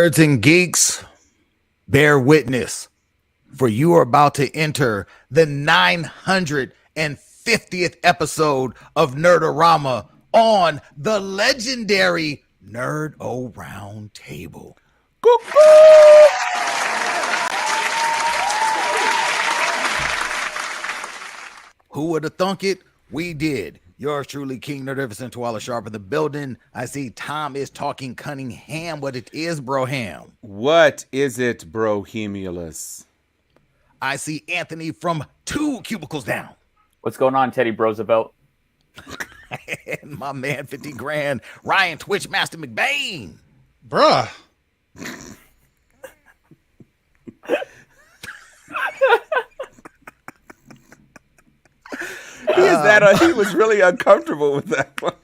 Nerds and geeks, bear witness, for you are about to enter the 950th episode of Nerd-O-Rama on the legendary Nerd-O-Roundtable. Who would have thunk it? We did. Yours truly, King Nerdificent Twala Sharp in the building. I see Tom is talking Cunningham. What it is, Broham? What is it, Brohemulus? I see Anthony from 2 cubicles down. What's going on, Teddy Roosevelt? And my man, 50 grand, Ryan Twitch Master McBain. Bruh. He was really uncomfortable with that one.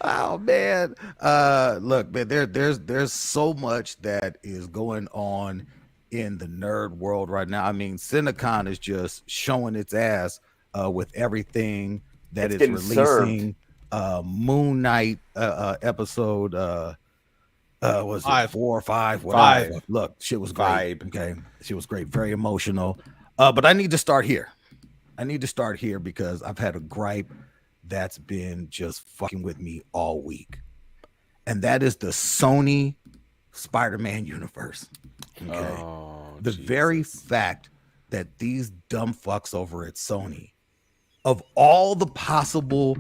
Oh man. Look, man, there's so much that is going on in the nerd world right now. I mean, Cinecon is just showing its ass with everything that it's releasing. Moon Knight episode was it 4 or 5? Whatever. 5. Look, shit was great. Okay. Shit was great, very emotional. But I need to start here. Because I've had a gripe that's been just fucking with me all week. And that is the Sony Spider-Man universe. Okay. The very fact that these dumb fucks over at Sony, of all the possible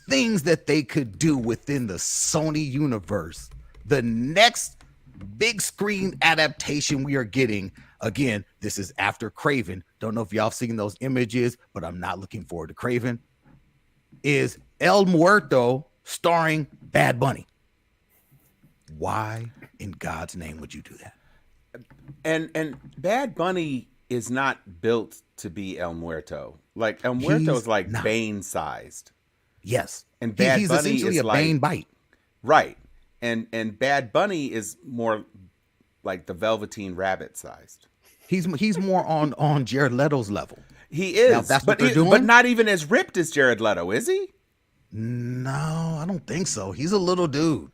things that they could do within the Sony universe, the next big screen adaptation we are getting, again, this is after Craven. Don't know if y'all seen those images, but I'm not looking forward to Craven. Is El Muerto starring Bad Bunny? Why in God's name would you do that? And Bad Bunny is not built to be El Muerto. Like El Muerto is like Bane sized. Yes, and Bad he's Bunny essentially is a like Bane bite. Right, and Bad Bunny is more like the Velveteen Rabbit sized. He's more on Jared Leto's level. He is, now, that's what they're doing? But not even as ripped as Jared Leto, is he? No, I don't think so. He's a little dude.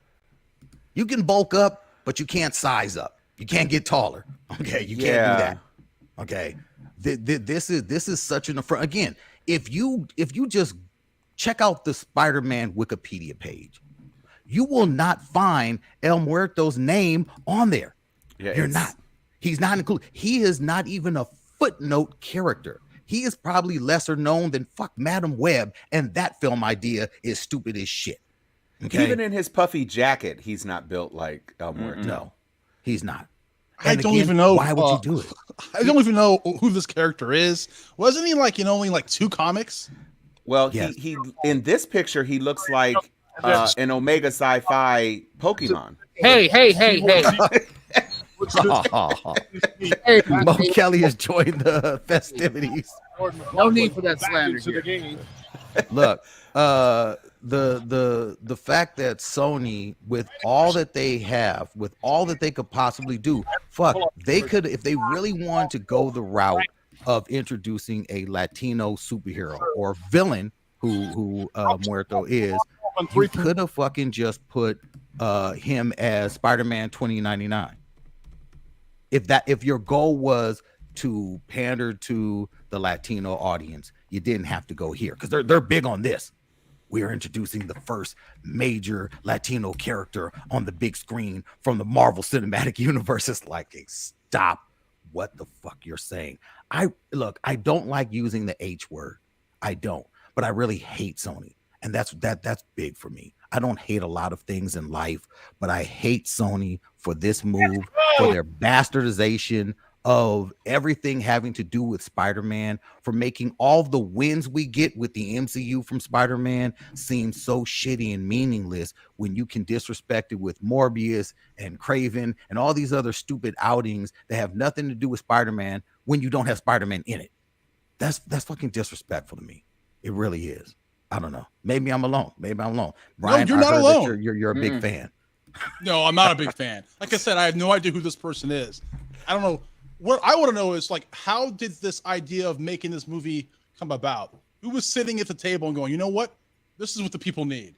You can bulk up, but you can't size up. You can't get taller. Okay, you can't do that. Okay, this is such an affront. Again, if you just check out the Spider-Man Wikipedia page, you will not find El Muerto's name on there. Yeah, you're not. He's not included. He is not even a footnote character. He is probably lesser known than fuck Madam Web, and that film idea is stupid as shit. Okay? Even in his puffy jacket, he's not built like El Muerto. No, he's not. I don't even know why would you do it. I don't even know who this character is. Wasn't he like in only like 2 comics? Well, yes. he in this picture he looks like an Omega Sci-Fi Pokemon. Hey. Mo Kelly has joined the festivities. No need for that slander here. Look, the fact that Sony, with all that they have, with all that they could possibly do, they could, if they really wanted to go the route of introducing a Latino superhero or villain, who Muerto is, you could have fucking just put him as Spider-Man 2099. If your goal was to pander to the Latino audience, you didn't have to go here, because they're big on this. We are introducing the first major Latino character on the big screen from the Marvel Cinematic Universe. It's like, hey, stop what the fuck you're saying. I don't like using the H word. I don't, but I really hate Sony. And that's big for me. I don't hate a lot of things in life, but I hate Sony for this move, for their bastardization of everything having to do with Spider-Man, for making all the wins we get with the MCU from Spider-Man seem so shitty and meaningless when you can disrespect it with Morbius and Craven and all these other stupid outings that have nothing to do with Spider-Man when you don't have Spider-Man in it. That's fucking disrespectful to me. It really is. I don't know. Maybe I'm alone. Brian, no, you're not alone. You're a big fan. No, I'm not a big fan. Like I said, I have no idea who this person is. I don't know. What I want to know is, like, how did this idea of making this movie come about? Who was sitting at the table and going, you know what? This is what the people need.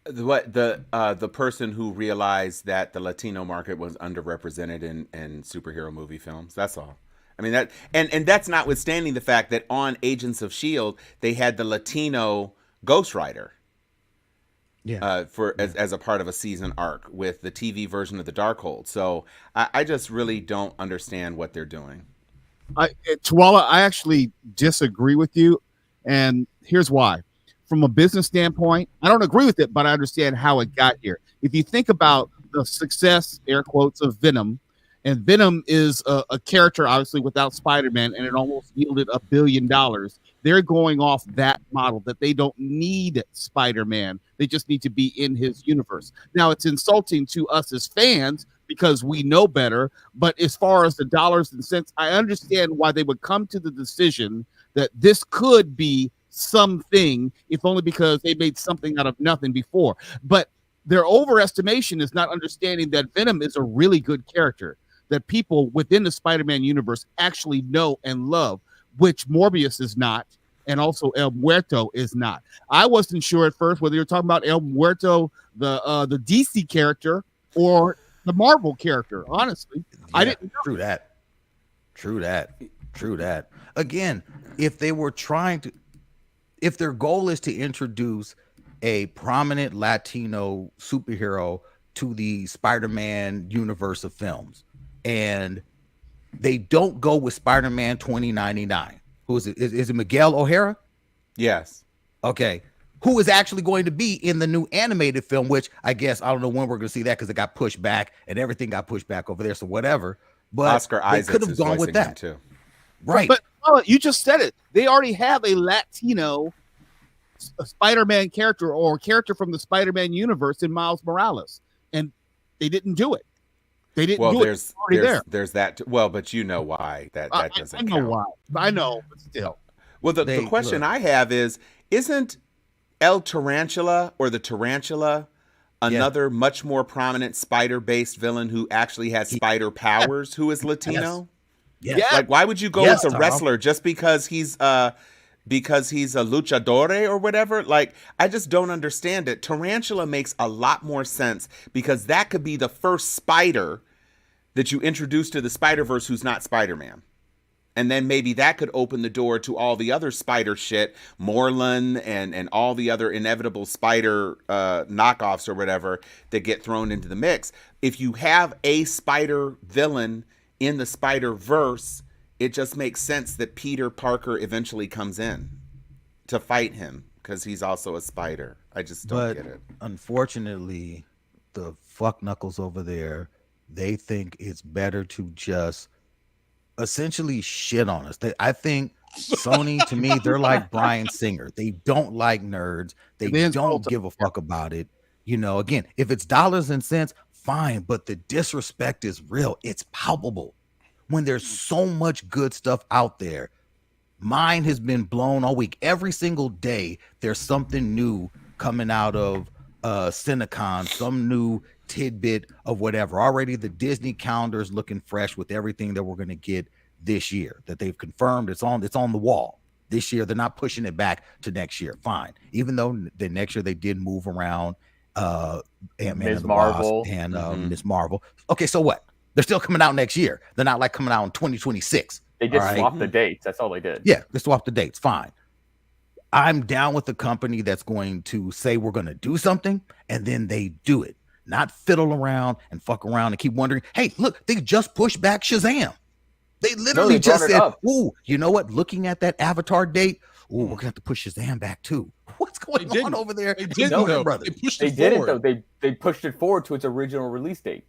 The person who realized that the Latino market was underrepresented in superhero movie films. That's all. I mean, that and that's notwithstanding the fact that on Agents of S.H.I.E.L.D. they had the Latino Ghost Rider. Yeah. As a part of a season arc with the TV version of the Darkhold. So I just really don't understand what they're doing. Tuala, I actually disagree with you, and here's why. From a business standpoint, I don't agree with it, but I understand how it got here. If you think about the success, air quotes, of Venom, and Venom is a character, obviously, without Spider-Man, and it almost yielded $1 billion. They're going off that model that they don't need Spider-Man. They just need to be in his universe. Now, it's insulting to us as fans because we know better. But as far as the dollars and cents, I understand why they would come to the decision that this could be something, if only because they made something out of nothing before. But their overestimation is not understanding that Venom is a really good character that people within the Spider-Man universe actually know and love, which Morbius is not, and also El Muerto is not. I wasn't sure at first whether you're talking about El Muerto, the DC character, or the Marvel character. Honestly, yeah, I didn't know. True that. Again, if they were trying to, if their goal is to introduce a prominent Latino superhero to the Spider-Man universe of films, and they don't go with Spider-Man 2099. Who is it? Is it Miguel O'Hara? Yes. Okay. Who is actually going to be in the new animated film, which I guess I don't know when we're going to see that because it got pushed back and everything got pushed back over there. So whatever. But Oscar Isaacs could have gone with that too. Right. But you just said it. They already have a Latino Spider-Man character or character from the Spider-Man universe in Miles Morales, and they didn't do it. They didn't do it. There's that. Well, but you know why that doesn't count. I know why. I know, but still. Well, the question I have is, isn't El Tarantula or the Tarantula another much more prominent spider-based villain who actually has spider powers who is Latino? Yes. Yeah. Like, why would you go with a wrestler just because he's a luchador or whatever? Like, I just don't understand it. Tarantula makes a lot more sense because that could be the first spider that you introduce to the Spider-Verse who's not Spider-Man. And then maybe that could open the door to all the other spider shit, Morlun and all the other inevitable spider knockoffs or whatever that get thrown into the mix. If you have a spider villain in the Spider-Verse, it just makes sense that Peter Parker eventually comes in to fight him because he's also a spider. I just don't get it. Unfortunately, the fuck knuckles over there, they think it's better to just essentially shit on us. I think Sony, to me, they're like Bryan Singer. They don't like nerds. They don't give a fuck about it. You know, again, if it's dollars and cents, fine, but the disrespect is real. It's palpable. When there's so much good stuff out there, mine has been blown all week. Every single day, there's something new coming out of Cinecon, some new tidbit of whatever. Already the Disney calendar is looking fresh with everything that we're going to get this year that they've confirmed. It's on the wall this year. They're not pushing it back to next year. Fine. Even though the next year they did move around Ant-Man and the Wasp and Ms. Marvel. Okay, so what? They're still coming out next year. They're not like coming out in 2026. They just swapped the dates. That's all they did. Yeah, they swapped the dates. Fine. I'm down with the company that's going to say we're going to do something and then they do it. Not fiddle around and fuck around and keep wondering, hey, look, they just pushed back Shazam. They literally just said, ooh, you know what? Looking at that Avatar date, ooh, we're going to have to push Shazam back too. What's going on over there? They didn't, though. Brother. They didn't, though. They pushed it forward to its original release date.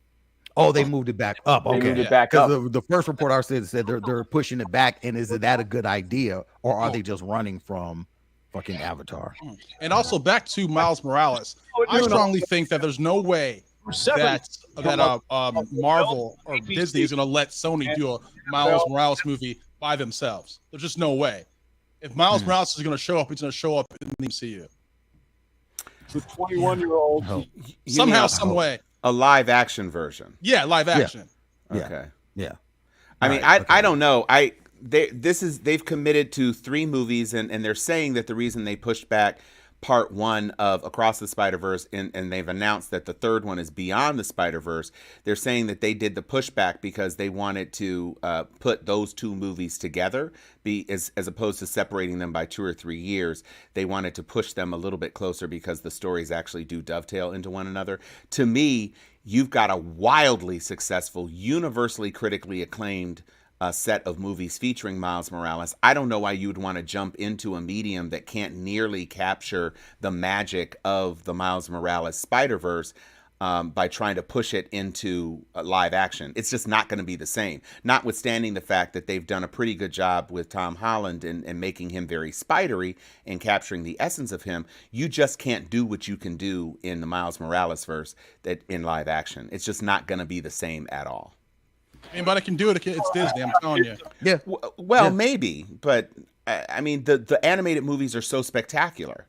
Oh, they moved it back up. Okay. They moved it back up. Because the first report I said they're pushing it back. And is that a good idea? Or are they just running from fucking Avatar? And also back to Miles Morales. I strongly think that there's no way that Marvel or Disney is going to let Sony do a Miles Morales movie by themselves. There's just no way. If Miles Morales is going to show up, he's going to show up in the MCU. The 21-year-old. Somehow, some way. A live action version. Yeah, live action. Yeah. Okay. Yeah. I mean, I don't know. They've committed to 3 movies and they're saying that the reason they pushed back part one of Across the Spider-Verse, and they've announced that the third one is Beyond the Spider-Verse. They're saying that they did the pushback because they wanted to put those two movies together, as opposed to separating them by 2 or 3 years. They wanted to push them a little bit closer because the stories actually do dovetail into one another. To me, you've got a wildly successful, universally critically acclaimed set of movies featuring Miles Morales. I don't know why you'd want to jump into a medium that can't nearly capture the magic of the Miles Morales Spider-Verse by trying to push it into live action. It's just not going to be the same, notwithstanding the fact that they've done a pretty good job with Tom Holland and making him very spidery and capturing the essence of him. You just can't do what you can do in the Miles Morales verse that in live action. It's just not going to be the same at all. Anybody can do it. It's Disney. I'm telling you. Yeah. Well, maybe, but I mean, the animated movies are so spectacular.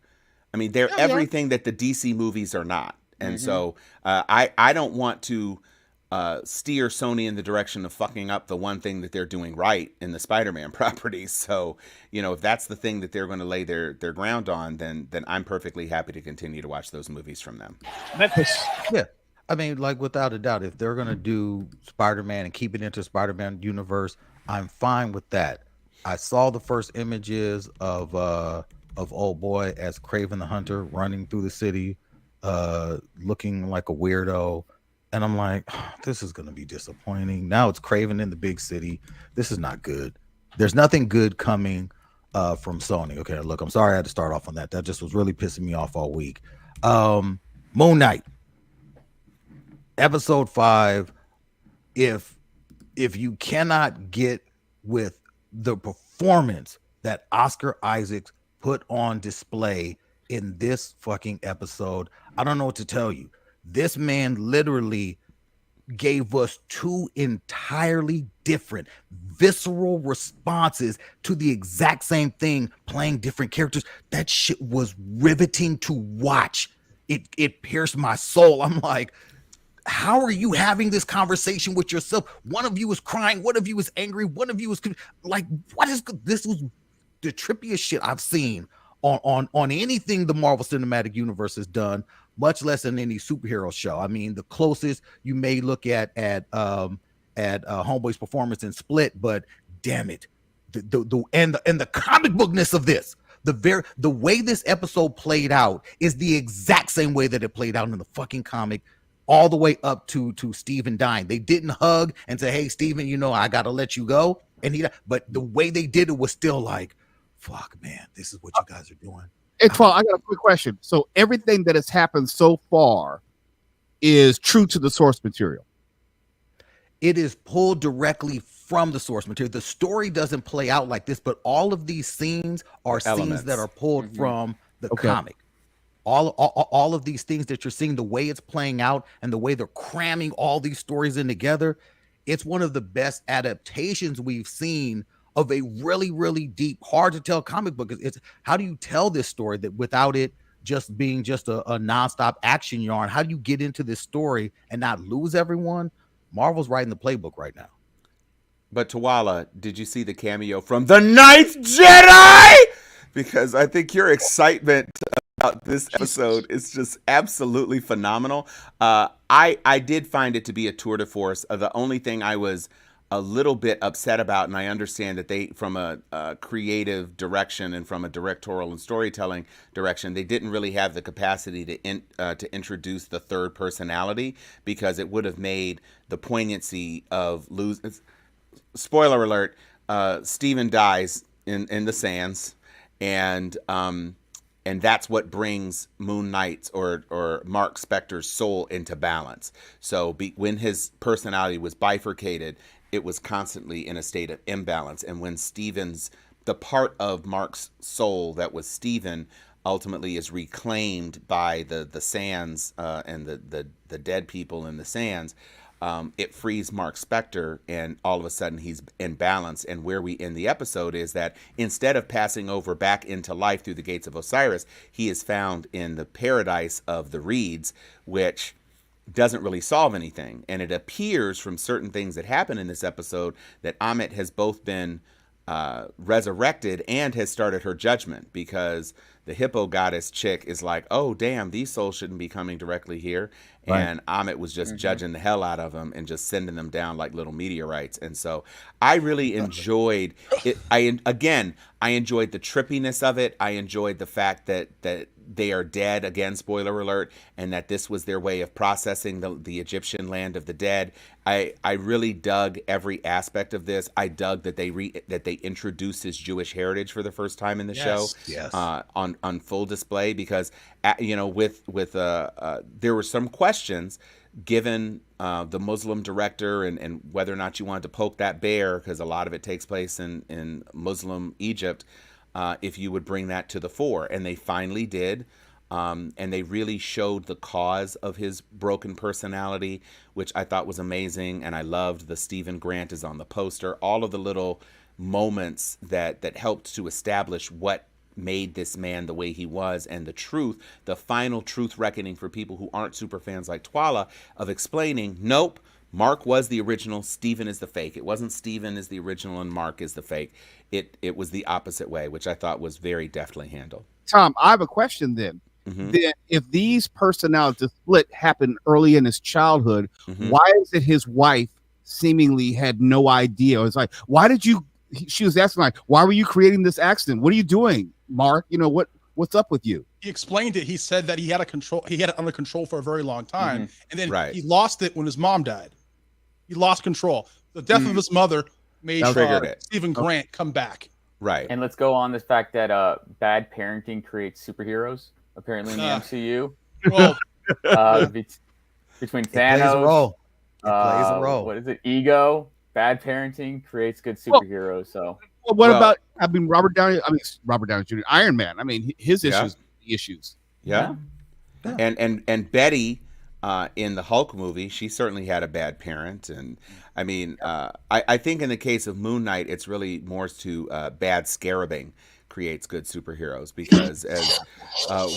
I mean, they're everything that the DC movies are not. And so I don't want to steer Sony in the direction of fucking up the one thing that they're doing right in the Spider-Man properties. So, you know, if that's the thing that they're going to lay their ground on, then I'm perfectly happy to continue to watch those movies from them. Yeah. I mean, like, without a doubt, if they're going to do Spider-Man and keep it into Spider-Man universe, I'm fine with that. I saw the first images of old boy as Kraven the Hunter running through the city, looking like a weirdo. And I'm like, this is going to be disappointing. Now it's Kraven in the big city. This is not good. There's nothing good coming from Sony. Okay, look, I'm sorry I had to start off on that. That just was really pissing me off all week. Moon Knight. Episode 5, if you cannot get with the performance that Oscar Isaacs put on display in this fucking episode, I don't know what to tell you. This man literally gave us 2 entirely different visceral responses to the exact same thing, playing different characters. That shit was riveting to watch. It pierced my soul. I'm like, how are you having this conversation with yourself? One of you is crying, one of you is angry, one of you is like, what is this? Was the trippiest shit I've seen on anything the Marvel Cinematic Universe has done, much less in any superhero show. I mean, the closest you may look at Homeboy's performance in Split, but damn it, the comic bookness of this. The way this episode played out is the exact same way that it played out in the fucking comic, all the way up to Steven dying. They didn't hug and say, hey, Steven, you know, I got to let you go. But the way they did it was still like, fuck, man, this is what you guys are doing. Hey, Paul, I got a quick question. So everything that has happened so far is true to the source material? It is pulled directly from the source material. The story doesn't play out like this, but all of these scenes are Elements. scenes that are pulled from the comic. All of these things that you're seeing, the way it's playing out and the way they're cramming all these stories in together, it's one of the best adaptations we've seen of a really, really deep, hard to tell comic book. It's how do you tell this story that without it just being just a nonstop action yarn? How do you get into this story and not lose everyone? Marvel's writing the playbook right now. But Tawala, did you see the cameo from the Ninth Jedi? Because I think your excitement about this episode is just absolutely phenomenal. I did find it to be a tour de force. The only thing I was a little bit upset about, and I understand that they, from a creative direction and from a directorial and storytelling direction, they didn't really have the capacity to introduce the third personality, because it would have made the poignancy of spoiler alert, Steven dies in the sands, and that's what brings Moon Knight's or Mark Spector's soul into balance. So when his personality was bifurcated, it was constantly in a state of imbalance. And when the part of Mark's soul that was Steven ultimately is reclaimed by the sands and the dead people in the sands, it frees Mark Spector, and all of a sudden he's in balance. And where we end the episode is that instead of passing over back into life through the gates of Osiris, he is found in the paradise of the Reeds, which doesn't really solve anything. And it appears from certain things that happen in this episode that Amit has both been resurrected and has started her judgment, because the hippo goddess chick is like, oh damn, these souls shouldn't be coming directly here. Right. And Amit was just judging the hell out of them and just sending them down like little meteorites. And so I really enjoyed it. I enjoyed the trippiness of it. I enjoyed the fact that they are dead, again, spoiler alert, and that this was their way of processing the Egyptian land of the dead. I really dug every aspect of this. I dug that they introduced his Jewish heritage for the first time in the show, on full display, because there were some questions given the Muslim director and whether or not you wanted to poke that bear, because a lot of it takes place in Muslim Egypt. If you would bring that to the fore. And they finally did. And they really showed the cause of his broken personality, which I thought was amazing. And I loved the Stephen Grant is on the poster. All of the little moments that helped to establish what made this man the way he was, and the truth, the final truth reckoning for people who aren't super fans like Twala, of explaining, nope, Mark was the original, Steven is the fake. It wasn't Steven is the original and Mark is the fake. It was the opposite way, which I thought was very deftly handled. Tom, I have a question then. Then if these personality split happened early in his childhood, why is it his wife seemingly had no idea? It was like, she was asking, like, why were you creating this accident? What are you doing, Mark? What's up with you? He explained it. He said that he had it under control for a very long time. And then he lost it when his mom died. He lost control. The death of his mother made Stephen Grant come back. Right. And let's go on this fact that bad parenting creates superheroes, apparently, in the MCU. Well, between Thanos, plays a role. It plays a role. What is it? Ego, bad parenting creates good superheroes. So what about Robert Downey Jr., Iron Man? I mean, his issues. Yeah. And Betty in the Hulk movie, she certainly had a bad parent. And I mean, I think in the case of Moon Knight, it's really more to bad scarabing creates good superheroes, because as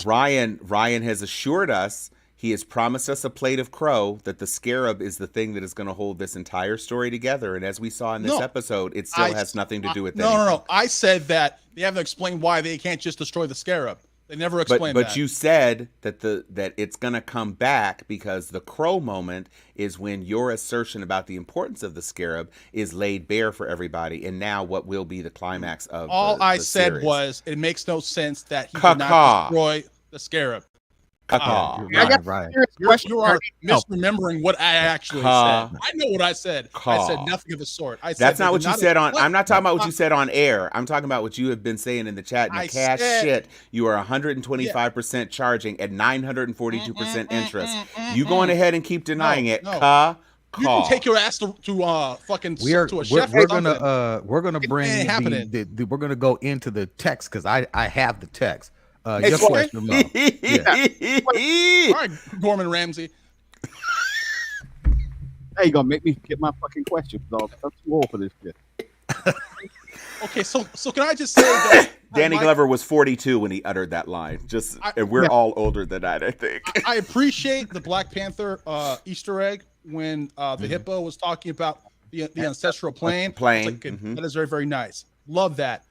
Ryan has assured us, he has promised us a plate of crow, that the scarab is the thing that is going to hold this entire story together. And as we saw in this episode, it still has nothing to do with that. No. I said that they haven't explained why they can't just destroy the scarab. They never explained that. But you said that it's going to come back, because the crow moment is when your assertion about the importance of the scarab is laid bare for everybody, and now what will be the climax of the said series. Was it makes no sense that he did not destroy the scarab. Right. You are misremembering what I actually said. I know what I said. I said nothing of the sort. I said that's not what you said on. I'm not talking about what you said on air. I'm talking about what you have been saying in the chat. And the cash shit, you are 125% charging at 942% interest. You going ahead and keep denying it. You can take your ass to fucking to a chef. We're gonna bring we're gonna go into the text, because I have the text. Your question, Mo. All right, Gorman Ramsay. Now you're gonna make me get my fucking question, dog. I'm too old for this shit. Okay, so can I just say that Danny Glover was 42 when he uttered that line. And we're all older than that, I think. I appreciate the Black Panther Easter egg when the hippo was talking about the ancestral plane. That is very, very nice. Love that.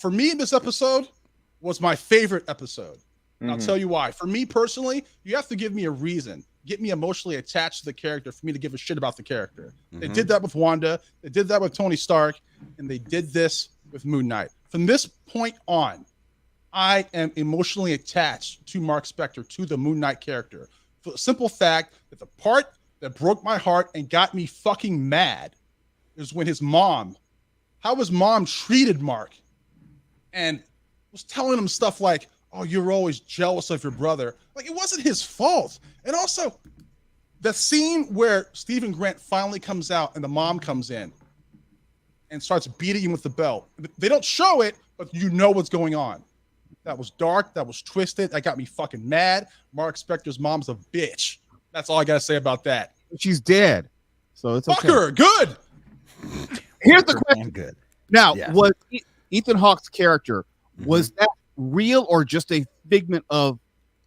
For me, this episode was my favorite episode. And I'll tell you why. For me personally, you have to give me a reason. Get me emotionally attached to the character for me to give a shit about the character. They did that with Wanda. They did that with Tony Stark. And they did this with Moon Knight. From this point on, I am emotionally attached to Mark Spector, to the Moon Knight character. For the simple fact that the part that broke my heart and got me fucking mad is when how his mom treated Mark. And was telling him stuff like, oh, you're always jealous of your brother. Like, it wasn't his fault. And also, the scene where Stephen Grant finally comes out and the mom comes in and starts beating him with the belt. They don't show it, but you know what's going on. That was dark. That was twisted. That got me fucking mad. Mark Spector's mom's a bitch. That's all I got to say about that. She's dead. So it's okay. Fuck her. Good. Here's the question. Good. Now, was Ethan Hawke's character, was that real or just a figment of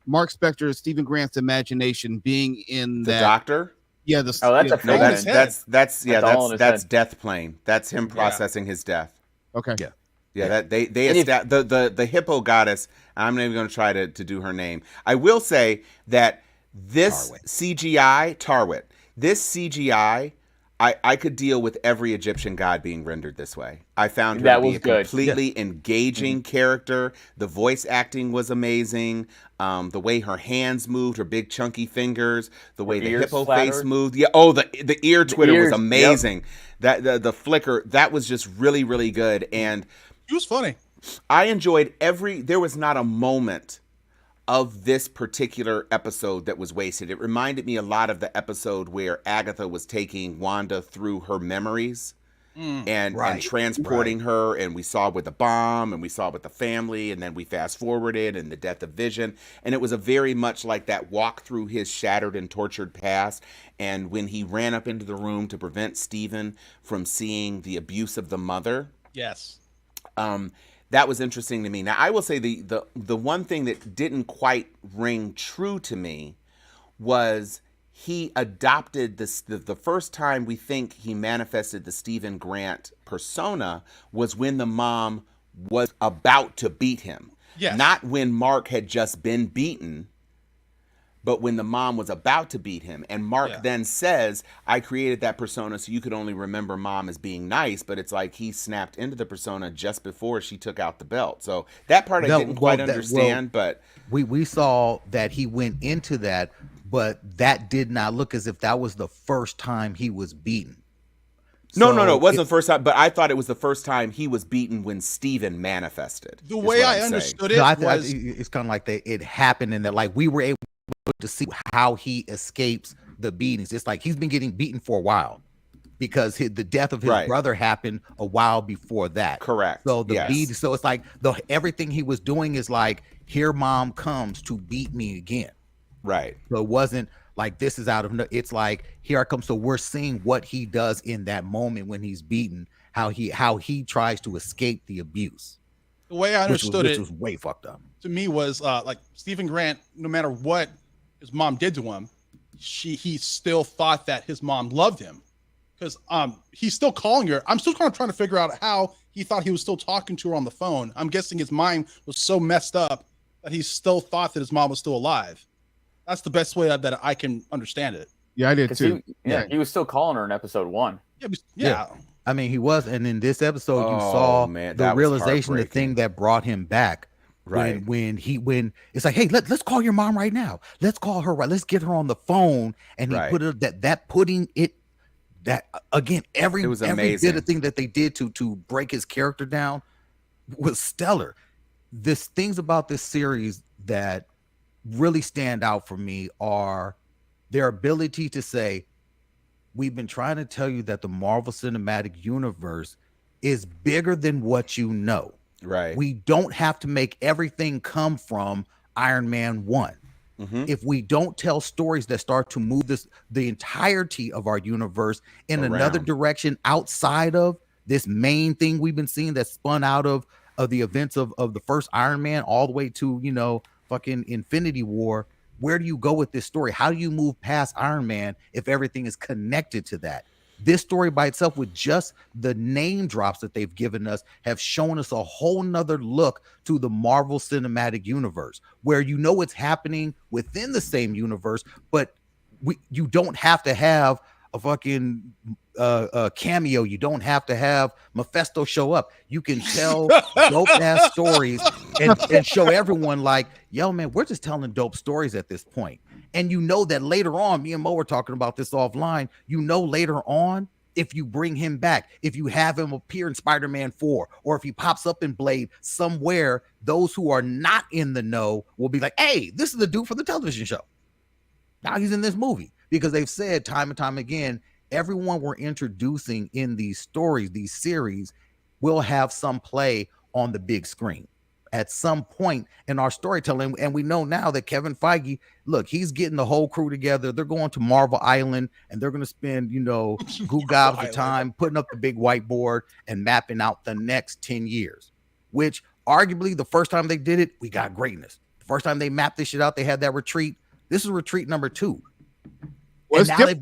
Mark Spector, Stephen Grant's imagination being in the that doctor? Yeah, that's a figment. That's death plane. That's him processing his death. Okay. Yeah. Yeah, that they And if- the hippo goddess. I'm not even going to try to do her name. I will say that this Tarwit. CGI Tarwit, this CGI, I could deal with every Egyptian god being rendered this way. I found her That to be was a good. completely engaging character. The voice acting was amazing. The way her hands moved, her big chunky fingers, the way the ears hippo flattered. face moved. Yeah. Oh, the ear twitter was ears, yep. amazing. That the flicker, that was just really, really good. And He was funny. I enjoyed there was not a moment of this particular episode that was wasted. It reminded me a lot of the episode where Agatha was taking Wanda through her memories and transporting her, and we saw with the bomb, and we saw with the family, and then we fast forwarded and the death of Vision, and it was a very much like that walk through his shattered and tortured past. And when he ran up into the room to prevent Stephen from seeing the abuse of the mother, Yes. that was interesting to me. Now, I will say the one thing that didn't quite ring true to me was he adopted this. The first time we think he manifested the Stephen Grant persona was when the mom was about to beat him. Yes. Not when Mark had just been beaten, but when the mom was about to beat him. And Mark then says, I created that persona so you could only remember mom as being nice, but it's like he snapped into the persona just before she took out the belt. So that part I didn't quite understand, but we saw that he went into that, but that did not look as if that was the first time he was beaten. No, it wasn't the first time, but I thought it was the first time he was beaten when Steven manifested. The way I understood it No, was... it's kind of like it happened, and that like we were able to see how he escapes the beatings. It's like he's been getting beaten for a while because the death of his brother happened a while before that. Correct. So so it's like everything he was doing is like, here mom comes to beat me again. Right. So it wasn't like this is out of it's like here I come. So we're seeing what he does in that moment when he's beaten, how he tries to escape the abuse. The way I understood which was way fucked up to me was like Stephen Grant, no matter what his mom did to him, he still thought that his mom loved him, because he's still calling her. I'm still kind of trying to figure out how he thought he was still talking to her on the phone. I'm guessing his mind was so messed up that he still thought that his mom was still alive. That's the best way that I can understand it. Yeah, I did too. He was still calling her in episode 1. Yeah. I mean, he was, and in this episode, you saw the realization, the thing that brought him back. Right. When it's like, hey, let's call your mom right now. Let's call her let's get her on the phone. And he put it that again, every bit of thing that they did to break his character down was stellar. This things about this series that really stand out for me are their ability to say, we've been trying to tell you that the Marvel Cinematic Universe is bigger than what you know. Right. We don't have to make everything come from Iron Man 1. Mm-hmm. If we don't tell stories that start to move the entirety of our universe in another direction outside of this main thing we've been seeing that spun out of the events of the first Iron Man all the way to, fucking Infinity War, where do you go with this story? How do you move past Iron Man if everything is connected to that? This story by itself, with just the name drops that they've given us, have shown us a whole nother look to the Marvel Cinematic Universe, where it's happening within the same universe, but you don't have to have a fucking cameo. You don't have to have Mephisto show up. You can tell dope ass stories and show everyone like, yo, man, we're just telling dope stories at this point. And that later on, me and Mo were talking about this offline, later on, if you bring him back, if you have him appear in Spider-Man 4, or if he pops up in Blade somewhere, those who are not in the know will be like, hey, this is the dude from the television show. Now he's in this movie. Because they've said time and time again, everyone we're introducing in these stories, these series, will have some play on the big screen at some point in our storytelling. And we know now that Kevin Feige, look, he's getting the whole crew together. They're going to Marvel Island, and they're going to spend, goo gobs of time putting up the big whiteboard and mapping out the next 10 years, which arguably the first time they did it, we got greatness. The first time they mapped this shit out, they had that retreat. This is retreat number 2. Well, and now they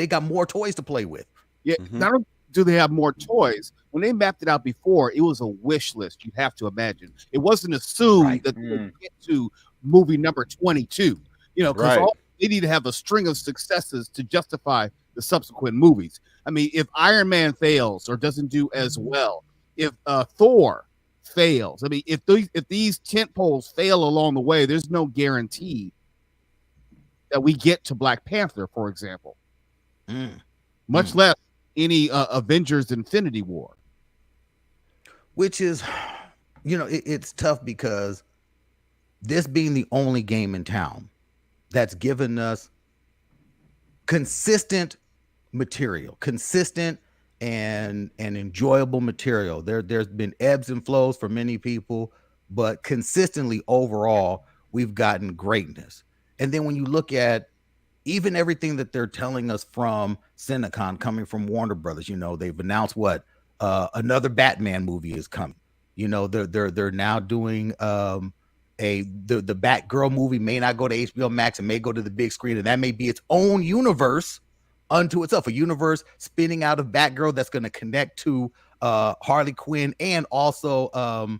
got more toys to play with. Yeah, do they have more toys? When they mapped it out before, it was a wish list. You have to imagine it wasn't assumed that they would get to movie number 22. You know, because they need to have a string of successes to justify the subsequent movies. I mean, if Iron Man fails or doesn't do as well, if Thor fails, I mean, if these tent poles fail along the way, there's no guarantee that we get to Black Panther, for example. Much less any Avengers Infinity War. Which is, you know, it's tough because this being the only game in town that's given us consistent material, consistent and enjoyable material. There's been ebbs and flows for many people, but consistently overall, we've gotten greatness. And then when you look at even everything that they're telling us from Cinecon coming from Warner Brothers, you know, they've announced another Batman movie is coming. You know, they're now doing the Batgirl movie may not go to HBO Max and may go to the big screen, and that may be its own universe unto itself, a universe spinning out of Batgirl that's going to connect to Harley Quinn and also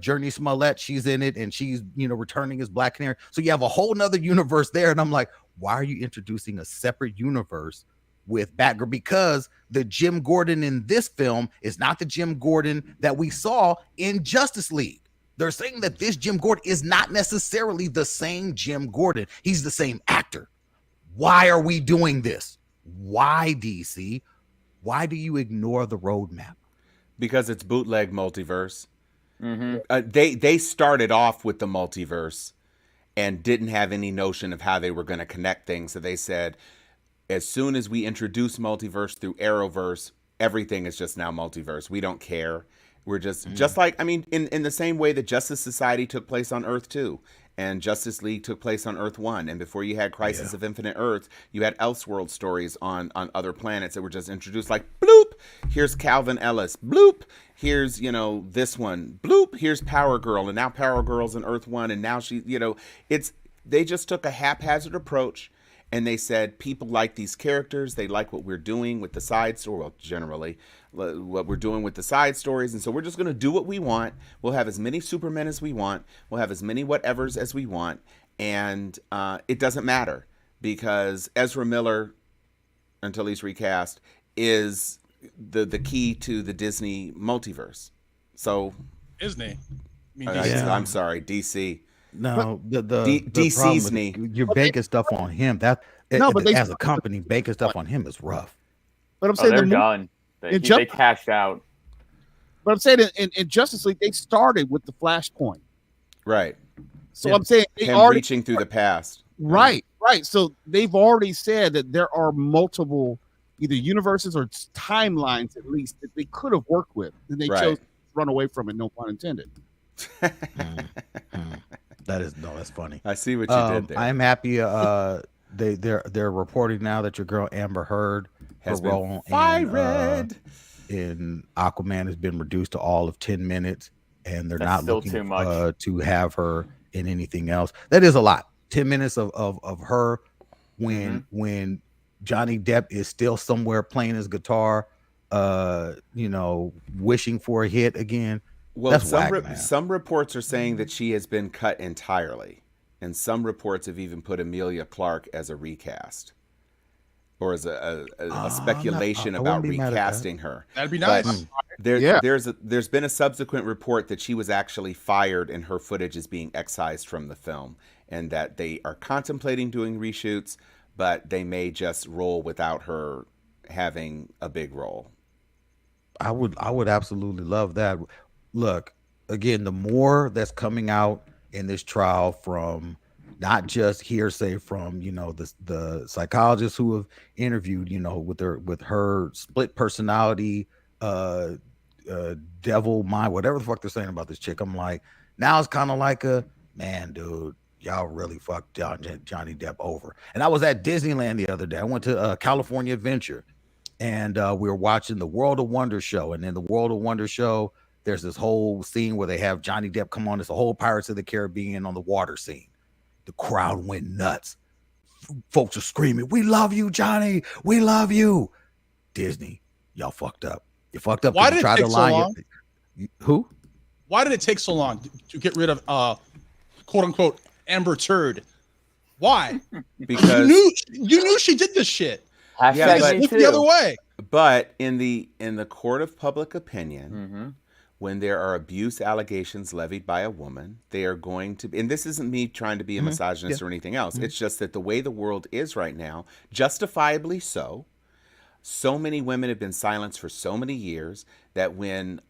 Journey Smollett. She's in it and she's, you know, returning as Black Canary. So you have a whole nother universe there, and I'm like, why are you introducing a separate universe with Batgirl? Because the Jim Gordon in this film is not the Jim Gordon that we saw in Justice League. They're saying that this Jim Gordon is not necessarily the same Jim Gordon. He's the same actor. Why are we doing this? Why, DC? Why do you ignore the roadmap? Because it's bootleg multiverse. They started off with the multiverse and didn't have any notion of how they were going to connect things. So they said, as soon as we introduce multiverse through Arrowverse, everything is just now multiverse. We don't care. We're just like, I mean, in the same way that Justice Society took place on Earth 2 and Justice League took place on Earth 1. And before you had Crisis of Infinite Earths, you had Elseworld stories on other planets that were just introduced, like, bloop, here's Calvin Ellis, bloop, here's, you know, this one, bloop, here's Power Girl, and now Power Girl's in Earth 1, and now she, you know, they just took a haphazard approach, and they said, people like these characters, they like what we're doing with the side story, well, generally, what we're doing with the side stories, and so we're just going to do what we want. We'll have as many Supermen as we want, we'll have as many whatevers as we want, and it doesn't matter, because Ezra Miller, until he's recast, is the key to the Disney multiverse. So Disney. I'm sorry, DC. No, the DC's knee. You're banking stuff on him. But as a company, banking stuff on him is rough. But I'm saying they're done. They cashed out. But I'm saying in Justice League, they started with the Flashpoint. Right. So I'm saying they him reaching through the past. Right. So they've already said that there are multiple either universes or timelines, at least, that they could have worked with, and they chose to run away from it. No pun intended. That's funny. I see what you did there. I am happy. They're reporting now that your girl Amber Heard has been fired. In Aquaman has been reduced to all of 10 minutes, and they're That's not still looking too much. To have her in anything else. That is a lot. 10 minutes of her when Johnny Depp is still somewhere playing his guitar, wishing for a hit again. Well, that's some reports are saying that she has been cut entirely, and some reports have even put Emilia Clarke as a recast, or as a speculation about recasting her. That'd be nice. But there's been a subsequent report that she was actually fired and her footage is being excised from the film, and that they are contemplating doing reshoots, but they may just roll without her having a big role. I would absolutely love that. Look, again, the more that's coming out in this trial from not just hearsay from, the psychologists who have interviewed, with her split personality, devil mind, whatever the fuck they're saying about this chick. I'm like, now it's kind of like man, dude, y'all really fucked Johnny Depp over. And I was at Disneyland the other day. I went to California Adventure, and we were watching the World of Wonder show. And in the World of Wonder show, there's this whole scene where they have Johnny Depp come on. It's a whole Pirates of the Caribbean on the water scene. The crowd went nuts. Folks are screaming, "We love you, Johnny. We love you." Disney, y'all fucked up. You fucked up. Why You did it tried take to so lie. long? Who? Why did it take so long to get rid of quote unquote Amber Turd? Why? Because you knew she did this shit. Hashtag but- me Look too. the other way. But in the court of public opinion, Mm-hmm. when there are abuse allegations levied by a woman, they are going to, and this isn't me trying to be a misogynist or anything else. It's just that the way the world is right now, justifiably so, so many women have been silenced for so many years that when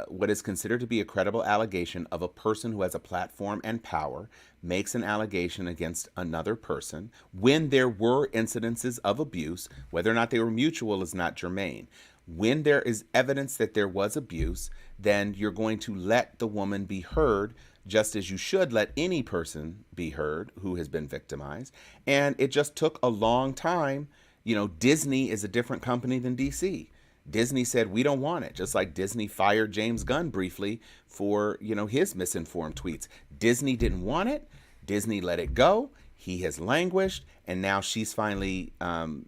what is considered to be a credible allegation of a person who has a platform and power makes an allegation against another person, when there were incidences of abuse, whether or not they were mutual is not germane. When there is evidence that there was abuse, then you're going to let the woman be heard, just as you should let any person be heard who has been victimized. And it just took a long time. You know, Disney is a different company than DC. Disney said, we don't want it. Just like Disney fired James Gunn briefly for, you know, his misinformed tweets. Disney didn't want it. Disney let it go. He has languished. And now she's finally,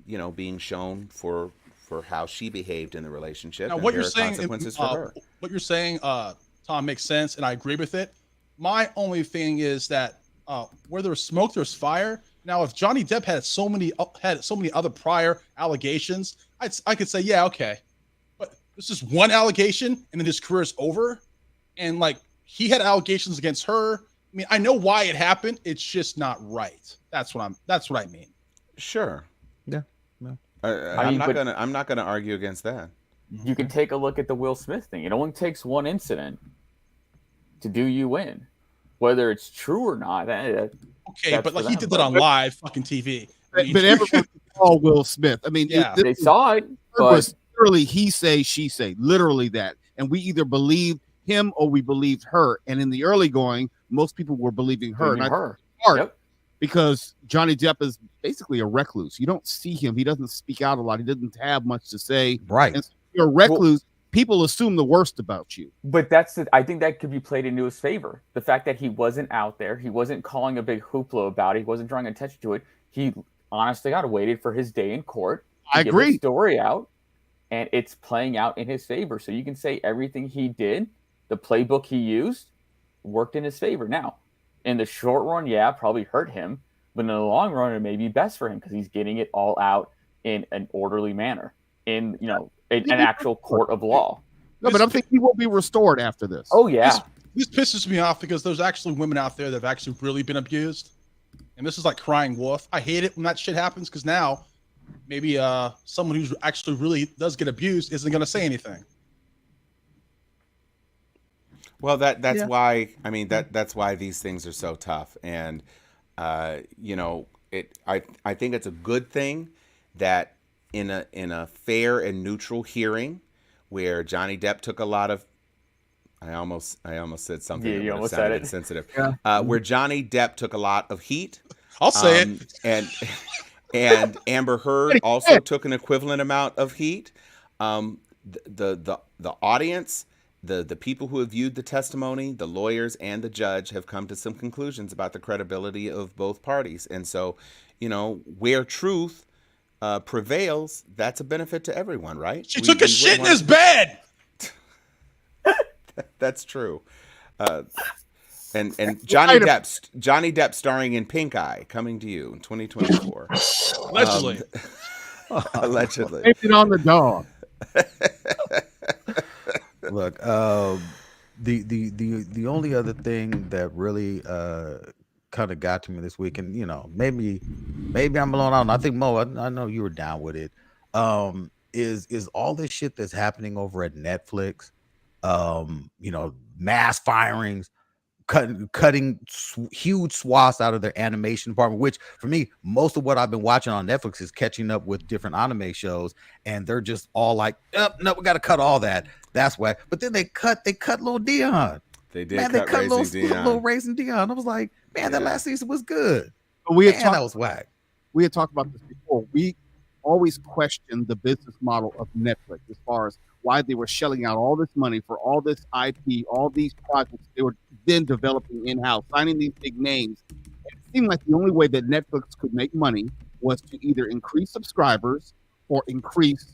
you know, being shown for how she behaved in the relationship. Now, and what there you're are saying, consequences for her. what you're saying, Tom, makes sense, and I agree with it. My only thing is that where there's smoke, there's fire. Now, if Johnny Depp had so many other prior allegations, I could say, yeah, okay, but this is one allegation, and then his career is over, and like he had allegations against her. I mean, I know why it happened. It's just not right. That's what I mean. Sure. Yeah. No. I'm not gonna argue against that. You can take a look at the Will Smith thing. It only takes one incident to do you in, whether it's true or not. Okay, but like he did that on live fucking TV. I mean, But everyone saw Will Smith. I mean, Yeah. They saw it, it but was literally he say, she say, literally that. And we either believed him or we believed her. And in the early going, most people were believing her. And I think her. it's hard Yep. because Johnny Depp is basically a recluse. You don't see him. He doesn't speak out a lot. He doesn't have much to say. Right. And so you're a recluse. People assume the worst about you. But I think that could be played into his favor. The fact that he wasn't out there, he wasn't calling a big hoopla about it, he wasn't drawing attention to it. He honestly got waited for his day in court. I Get agree. the story out, and it's playing out in his favor. So you can say everything he did, the playbook he used, worked in his favor. Now, in the short run, yeah, probably hurt him, but in the long run, it may be best for him because he's getting it all out in an orderly manner, in an actual court of law. No, but I'm thinking he will be restored after this. Oh yeah, This pisses me off because there's actually women out there that have actually really been abused. And this is like crying wolf. I hate it when that shit happens because now maybe someone who's actually really does get abused isn't going to say anything. Well, that's why, I mean, that's why these things are so tough. And, you know, I think it's a good thing that in a fair and neutral hearing where Johnny Depp took a lot of, I almost said something Yeah, you that almost sounded said it. insensitive. Where Johnny Depp took a lot of heat. I'll say it. And Amber Heard also took an equivalent amount of heat. The audience, the people who have viewed the testimony, the lawyers and the judge have come to some conclusions about the credibility of both parties. And so, you know, where truth prevails, that's a benefit to everyone, right? She took a shit in his bed. That's true. And Johnny Depp starring in Pink Eye coming to you in 2024. Allegedly. Allegedly. It on the dog. Look, the only other thing that really kind of got to me this week, and you know, maybe I'm alone. I don't know. I think Mo, I know you were down with it. Is all this shit that's happening over at Netflix? You know, mass firings, cutting huge swaths out of their animation department, which for me, most of what I've been watching on Netflix is catching up with different anime shows, and they're just all like, oh, no, we got to cut all that. That's why. But then they cut little Dion. They did. Man, cut they cut Raising Dion. little Raising Dion. I was like, man, that last season was good. But we had Man, that was whack. we had talked about this before. We always questioned the business model of Netflix as far as why they were shelling out all this money for all this IP, all these projects they were then developing in-house, signing these big names. It seemed like the only way that Netflix could make money was to either increase subscribers or increase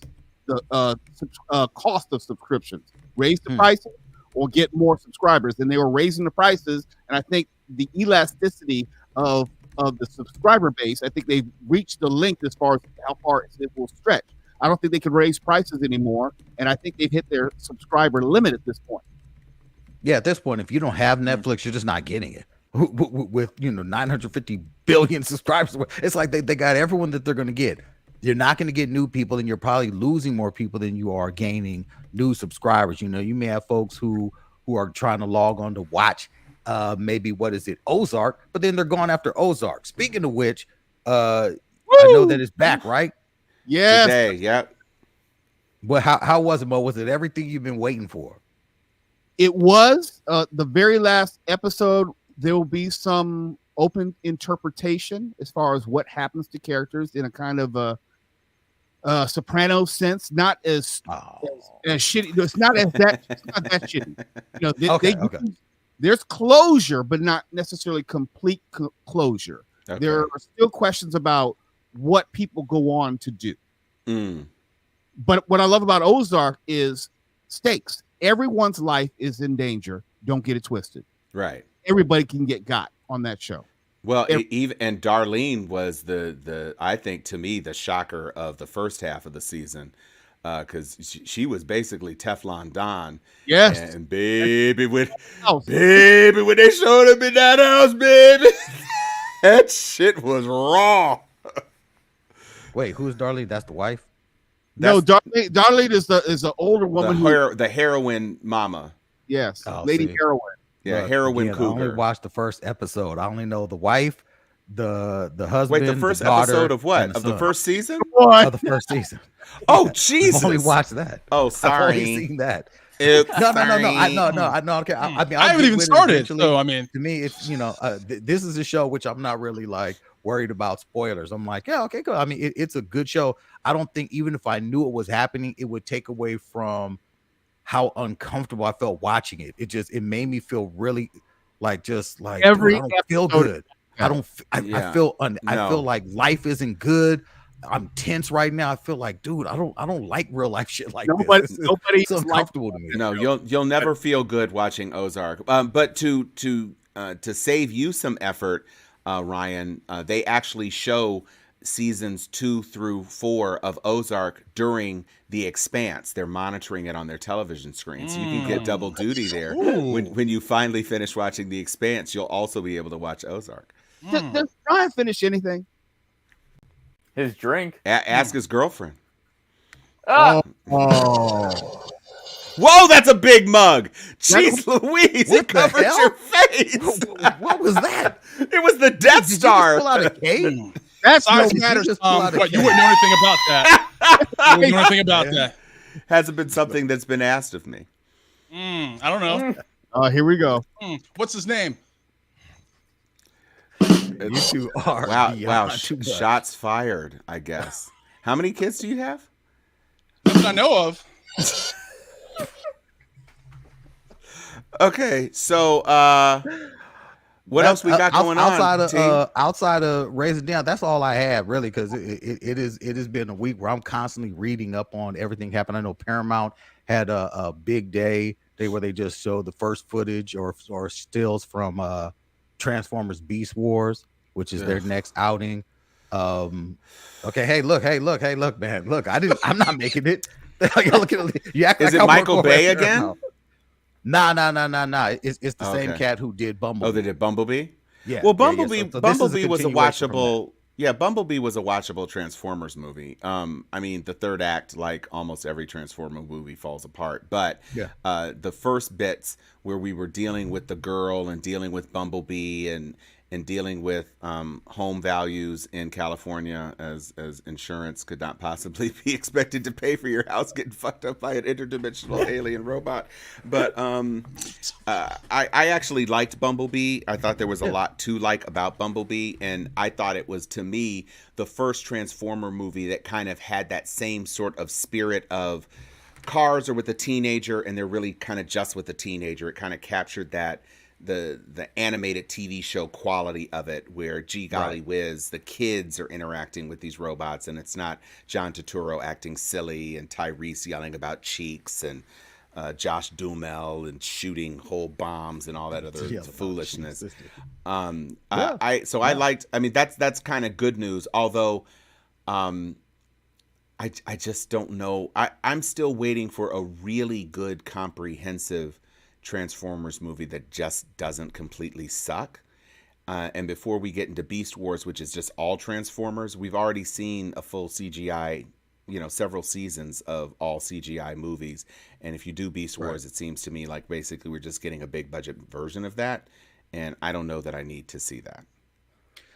cost of subscriptions, raise the prices or get more subscribers. And they were raising the prices, and I think the elasticity of the subscriber base, I think they've reached the length as far as how far it will stretch. I don't think they can raise prices anymore, and I think they've hit their subscriber limit at this point. Yeah, at this point, if you don't have Netflix, you're just not getting it. With 950 billion subscribers, it's like they got everyone that they're going to get. You're not going to get new people, and you're probably losing more people than you are gaining new subscribers. You may have folks who are trying to log on to watch maybe Ozark, but then they're going after Ozark. Speaking of which, I know that it's back, right? Yes. Today, yep. Well, how was it, Mo? Was it everything you've been waiting for? It was the very last episode. There will be some open interpretation as far as what happens to characters in a kind of a Soprano sense, not as shitty. It's not that shitty. There's closure, but not necessarily complete closure. Okay. There are still questions about what people go on to do. But what I love about Ozark is stakes. Everyone's life is in danger. Don't get it twisted. Right. Everybody can get got on that show. Well, and Darlene was the I think to me the shocker of the first half of the season, because she was basically Teflon Don. Yes. And baby when they showed up in that house, baby, that shit was raw. Wait, who's Darlene? That's the wife. Darlene is the older woman, the heroine mama. Yes, Lady Heroine. Yeah, heroin cougar. I only watched the first episode. I only know the wife, the husband. Wait, the first episode of what? Of the first season? Of the first season. Oh, Jesus! I've only watched that. Oh, sorry. I've only seen that. No. I know. Okay. I mean, I haven't even started. So I mean, to me, it's this is a show which I'm not really like worried about spoilers. I'm like, yeah, okay, cool. I mean, it's a good show. I don't think even if I knew it was happening, it would take away from how uncomfortable I felt watching it. It made me feel really like every I don't feel good. Yeah. I feel like life isn't good. I'm tense right now. I feel like, dude, I don't like real life shit like this. Nobody's uncomfortable to me. No, you'll never feel good watching Ozark. But to save you some effort, Ryan, they actually show seasons 2 through 4 of Ozark during The Expanse. They're monitoring it on their television screen, so you can get double duty there. When you finally finish watching The Expanse, you'll also be able to watch Ozark. Does Ryan finish anything? His drink. Ask his girlfriend. Oh. Whoa, that's a big mug. Jeez Louise, it covered your face. What was that? It was the Death Star. Did you just pull out a cake? That's no matters. What, you wouldn't know anything about that. You wouldn't know anything about that. Hasn't been something that's been asked of me. I don't know. Here we go. What's his name? You two are wow. Shots fired, I guess. How many kids do you have? That I know of. Okay, so what else we got going on? Outside of Raising Down, that's all I have really, because it has been a week where I'm constantly reading up on everything happened. I know Paramount had a big day where they just showed the first footage or stills from Transformers Beast Wars, which is their next outing. Okay, hey look, man, look, I'm not making it. Is it Michael Bay again? Nah. It's the same cat who did Bumblebee. Oh, they did Bumblebee? Yeah. Well, Bumblebee So Bumblebee was a watchable. Yeah, Bumblebee was a watchable Transformers movie. I mean, the third act, like almost every Transformer movie, falls apart. But the first bits where we were dealing with the girl and dealing with Bumblebee and dealing with home values in California, as insurance could not possibly be expected to pay for your house getting fucked up by an interdimensional alien robot. But I actually liked Bumblebee. I thought there was a lot to like about Bumblebee, and I thought it was, to me, the first Transformer movie that kind of had that same sort of spirit of cars are with a teenager and they're really kind of just with a teenager. It kind of captured that the animated TV show quality of it, where gee golly whiz, the kids are interacting with these robots, and it's not John Turturro acting silly and Tyrese yelling about cheeks and Josh Duhamel and shooting whole bombs and all that other foolishness. I liked. I mean, that's kind of good news. Although, I just don't know. I'm still waiting for a really good, comprehensive Transformers movie that just doesn't completely suck. And before we get into Beast Wars, which is just all Transformers, we've already seen a full CGI, several seasons of all CGI movies. And if you do Beast Wars, it seems to me like basically we're just getting a big budget version of that. And I don't know that I need to see that.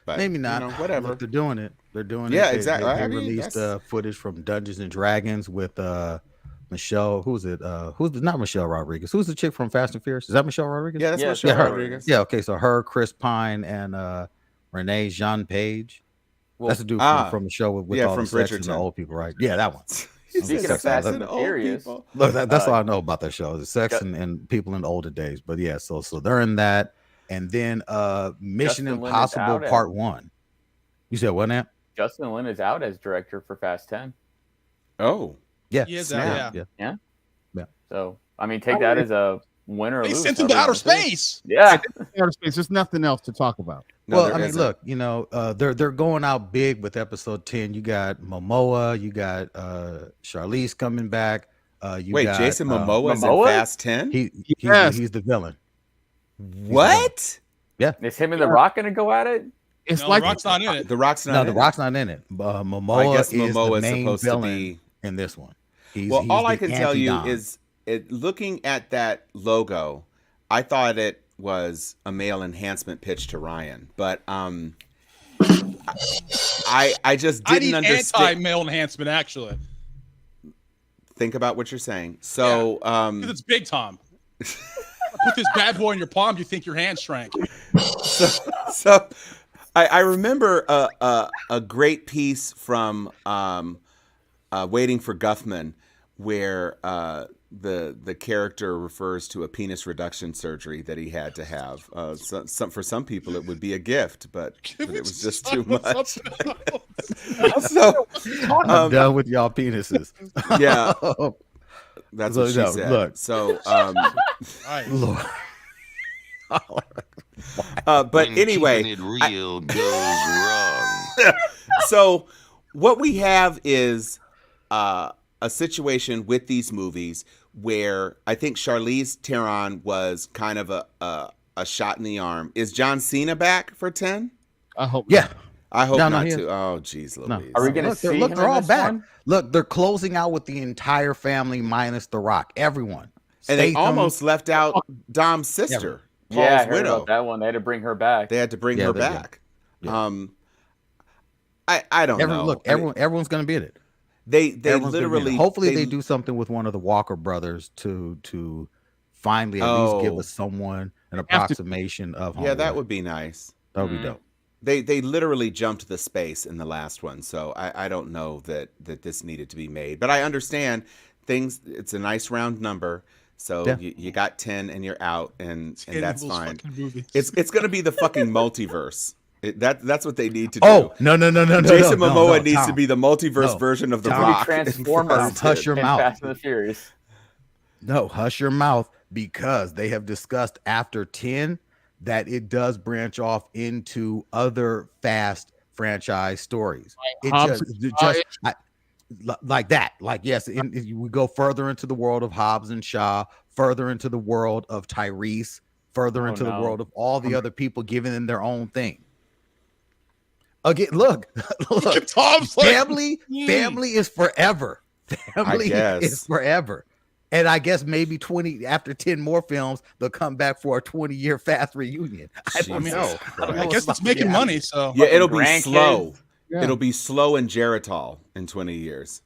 But, maybe not. Whatever. Look, they're doing it. They're doing it. Yeah, exactly. They released footage from Dungeons and Dragons with Michelle. Who's it? Not Michelle Rodriguez? Who's the chick from Fast and Furious? Is that Michelle Rodriguez? Yeah, that's Michelle Rodriguez. Yeah. Okay, so her, Chris Pine, and Renee Jean Page. Well, that's the dude from the show with all the sex and the old people, right? Yeah, that one. Speaking of Fast and Furious, look, that's all I know about that show. The sex and people in the older days. But yeah, so they're in that. And then Mission Impossible Part 1. You said what now? Justin Lin is out as director for Fast 10. Oh. Yeah. He is out, yeah. So, I mean, take that as a win or lose. They sent him to outer space. Yeah. Outer space. There's nothing else to talk about. Well, I mean, look, they're going out big with episode 10. You got Momoa, you got Charlize coming back. Jason Momoa's in Fast 10? He's the villain. What? Yeah. Is him and The Rock going to go at it? It's like The Rock's not in it. The Rock's not in it. Momoa, I guess Momoa is the main supposed villain to be in this one. He's all I can tell you is looking at that logo, I thought it was a male enhancement pitch to Ryan, but I just didn't understand. Anti-male enhancement, actually. Think about what you're saying. So, because it's Big Tom. Put this bad boy in your palm, you think your hand shrank. So I remember a great piece from Waiting for Guffman, where the character refers to a penis reduction surgery that he had to have. For some people, it would be a gift, but it was just too much. So I'm done with y'all penises. Yeah. That's what she said. Look. So, Lord. but anyway, it real goes wrong. So, what we have is a situation with these movies where I think Charlize Theron was kind of a shot in the arm. Is John Cena back for 10? I hope. Yeah. I hope not too. Oh, geez, Louise. No. Are we going to see him they're all back. one? Look, they're closing out with the entire family minus The Rock. Everyone. And they almost left out Dom's sister, Paul's I heard widow. about that one. They had to bring her back. They had to bring her back. Yeah. I don't know. Look, everyone's going to be in it. They literally. Hopefully, they do something with one of the Walker brothers to finally at least give us an approximation of. Yeah, that would be nice. That would be dope. They literally jumped the space in the last one, so I don't know that this needed to be made, but I understand things. It's a nice round number, so you got 10 and you're out, and that's fine. It's going to be the fucking multiverse. That's what they need to do. Oh no! Jason Momoa needs to be the multiverse version of The Rock. Transformers. Hush your mouth. Fast and the Furious. No, hush your mouth, because they have discussed after 10 that it does branch off into other Fast franchise stories. It like that. Like, yes, we go further into the world of Hobbs and Shaw, further into the world of Tyrese, further into the world of all the other people giving them their own thing. Again, look, family is forever. Family is forever. And I guess maybe after 10 more films, they'll come back for a 20-year Fast reunion. I don't know. I guess it's making money, so. Yeah, it'll be slow. Yeah. It'll be slow and Geritol in 20 years.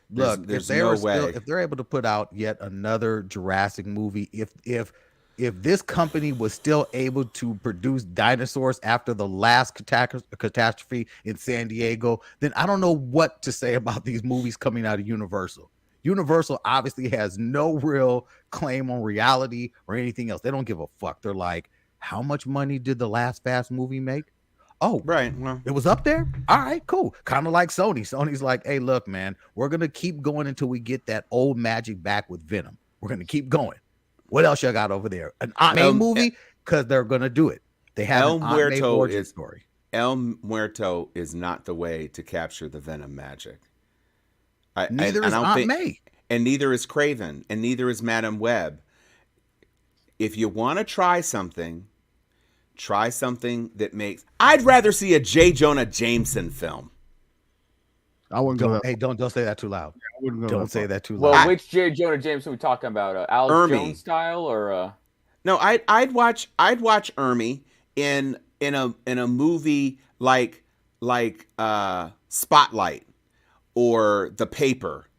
There's no way. If they're able to put out yet another Jurassic movie, if this company was still able to produce dinosaurs after the last catastrophe in San Diego, then I don't know what to say about these movies coming out of Universal. Universal obviously has no real claim on reality or anything else. They don't give a fuck. They're like, how much money did the last Fast movie make? Oh, Right. Well, it was up there. All right, cool. Kind of like Sony. Sony's like, hey, look, man, we're gonna keep going until we get that old magic back with Venom. We're gonna keep going. What else y'all got over there? An Aunt May movie? Because they're gonna do it. They have El an Aunt May Muerto origin is story. El Muerto is not the way to capture the Venom magic. Neither is don't Aunt May. And neither is Craven, and neither is Madam Web. If you want to try something that makes. I'd rather see a J. Jonah Jameson film. I wouldn't go. Hey, don't say that too loud. I wouldn't go Don't that say far. that too Well, loud. which J. Jonah Jameson are we talking about? Alex Ermey. Jones style or? No, I'd watch Ermey in a movie like Spotlight or The Paper.